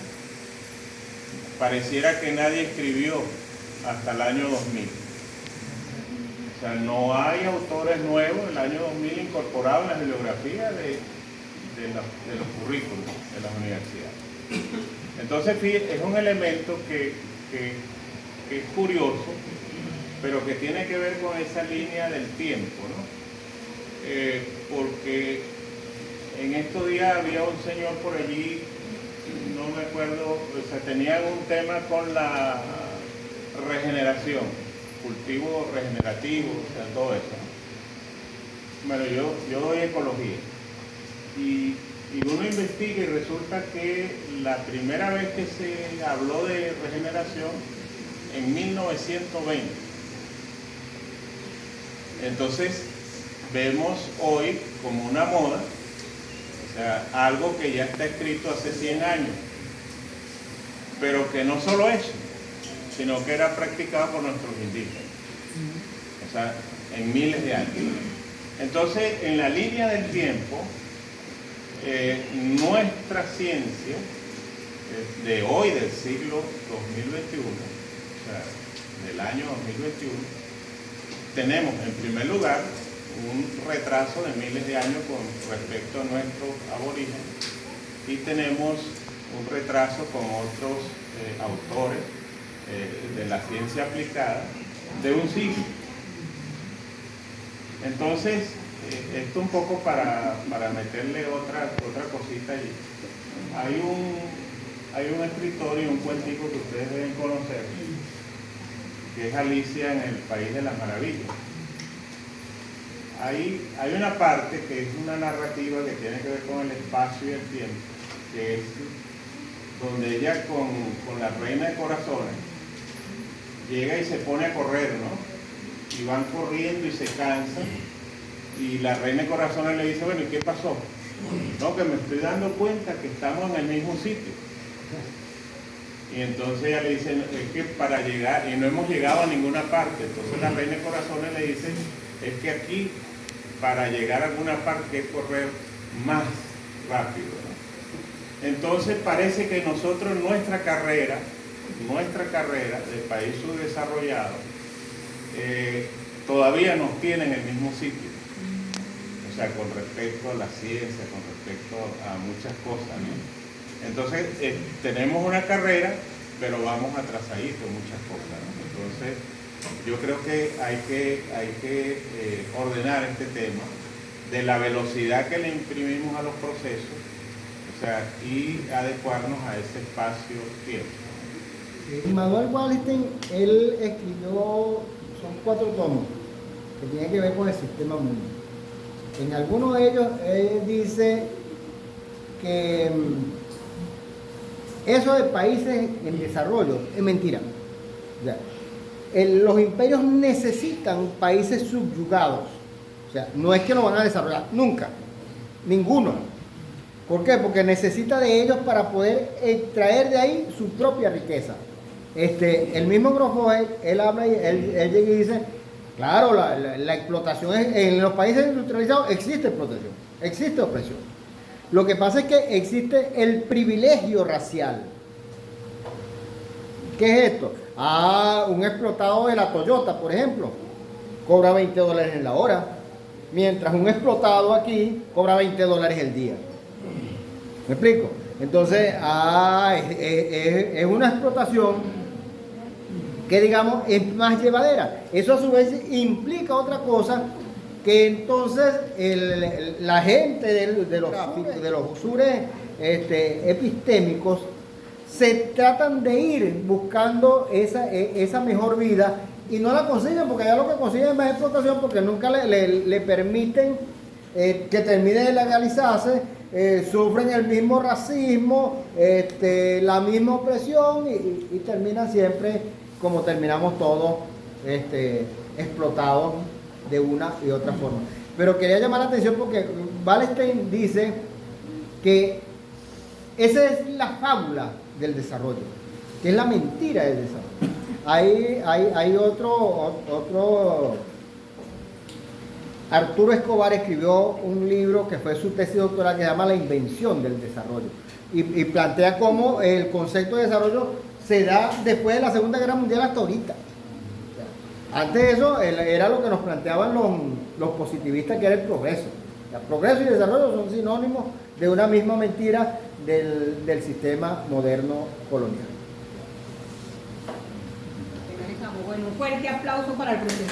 pareciera que nadie escribió hasta el año 2000. O sea, no hay autores nuevos del año 2000 incorporados en la bibliografía de los currículos de las universidades. Entonces, es un elemento que es curioso, pero que tiene que ver con esa línea del tiempo, ¿no? porque en estos días había un señor por allí, no me acuerdo, o sea, tenía un tema con la regeneración, cultivo regenerativo, o sea, todo eso. Bueno, yo doy ecología y uno investiga y resulta que la primera vez que se habló de regeneración en 1920. Entonces vemos hoy como una moda, o sea, algo que ya está escrito hace 100 años, pero que no solo eso, sino que era practicado por nuestros indígenas, o sea, en miles de años. Entonces, en la línea del tiempo, nuestra ciencia de hoy, del siglo 2021, o sea, del año 2021, tenemos en primer lugar un retraso de miles de años con respecto a nuestros aborígenes y tenemos un retraso con otros autores de la ciencia aplicada de un siglo. Entonces, esto un poco para meterle otra cosita allí. Hay un escritor y un cuentico que ustedes deben conocer, que es Alicia en el País de las Maravillas. Hay una parte que es una narrativa que tiene que ver con el espacio y el tiempo, que es donde ella con la reina de corazones llega y se pone a correr, ¿no? Y van corriendo y se cansan, y la reina de corazones le dice, bueno, ¿y qué pasó? No, que me estoy dando cuenta que estamos en el mismo sitio. Y entonces ella le dice, es que para llegar, y no hemos llegado a ninguna parte. Entonces la reina de corazones le dice, es que aquí, para llegar a alguna parte, hay que correr más rápido, ¿no? Entonces parece que nosotros, nuestra carrera de país subdesarrollado, todavía nos tiene en el mismo sitio. O sea, con respecto a la ciencia, con respecto a muchas cosas, ¿no? Entonces, tenemos una carrera, pero vamos atrasaditos en muchas cosas, ¿no? Entonces, yo creo que hay que ordenar este tema de la velocidad que le imprimimos a los procesos, o sea, y adecuarnos a ese espacio-tiempo. Immanuel Wallerstein, él escribió, son 4 tomos, que tienen que ver con el sistema mundo. En alguno de ellos, él dice que eso de países en desarrollo es mentira. O sea, los imperios necesitan países subyugados. O sea, no es que lo van a desarrollar nunca, ninguno. ¿Por qué? Porque necesita de ellos para poder extraer de ahí su propia riqueza. El mismo Groffoe, él habla y él llega y dice, claro, la explotación en los países industrializados existe explotación, existe opresión. Lo que pasa es que existe el privilegio racial. ¿Qué es esto? Un explotado de la Toyota, por ejemplo, cobra $20 en la hora, mientras un explotado aquí cobra $20 el día. ¿Me explico? Entonces, es una explotación que, digamos, es más llevadera. Eso a su vez implica otra cosa, que entonces la gente de los usures epistémicos se tratan de ir buscando esa mejor vida y no la consiguen, porque ya lo que consiguen es más explotación, porque nunca le permiten que termine de legalizarse, sufren el mismo racismo, la misma opresión y terminan siempre como terminamos todos, explotados de una y otra forma. Pero quería llamar la atención porque Wallerstein dice que esa es la fábula del desarrollo, que es la mentira del desarrollo. Hay otro Arturo Escobar escribió un libro que fue su tesis doctoral, que se llama La invención del desarrollo, y plantea cómo el concepto de desarrollo se da después de la Segunda Guerra Mundial hasta ahorita. Antes de eso era lo que nos planteaban los positivistas, que era el progreso. El progreso y desarrollo son sinónimos de una misma mentira del sistema moderno colonial. Bueno, un fuerte aplauso para el profesor.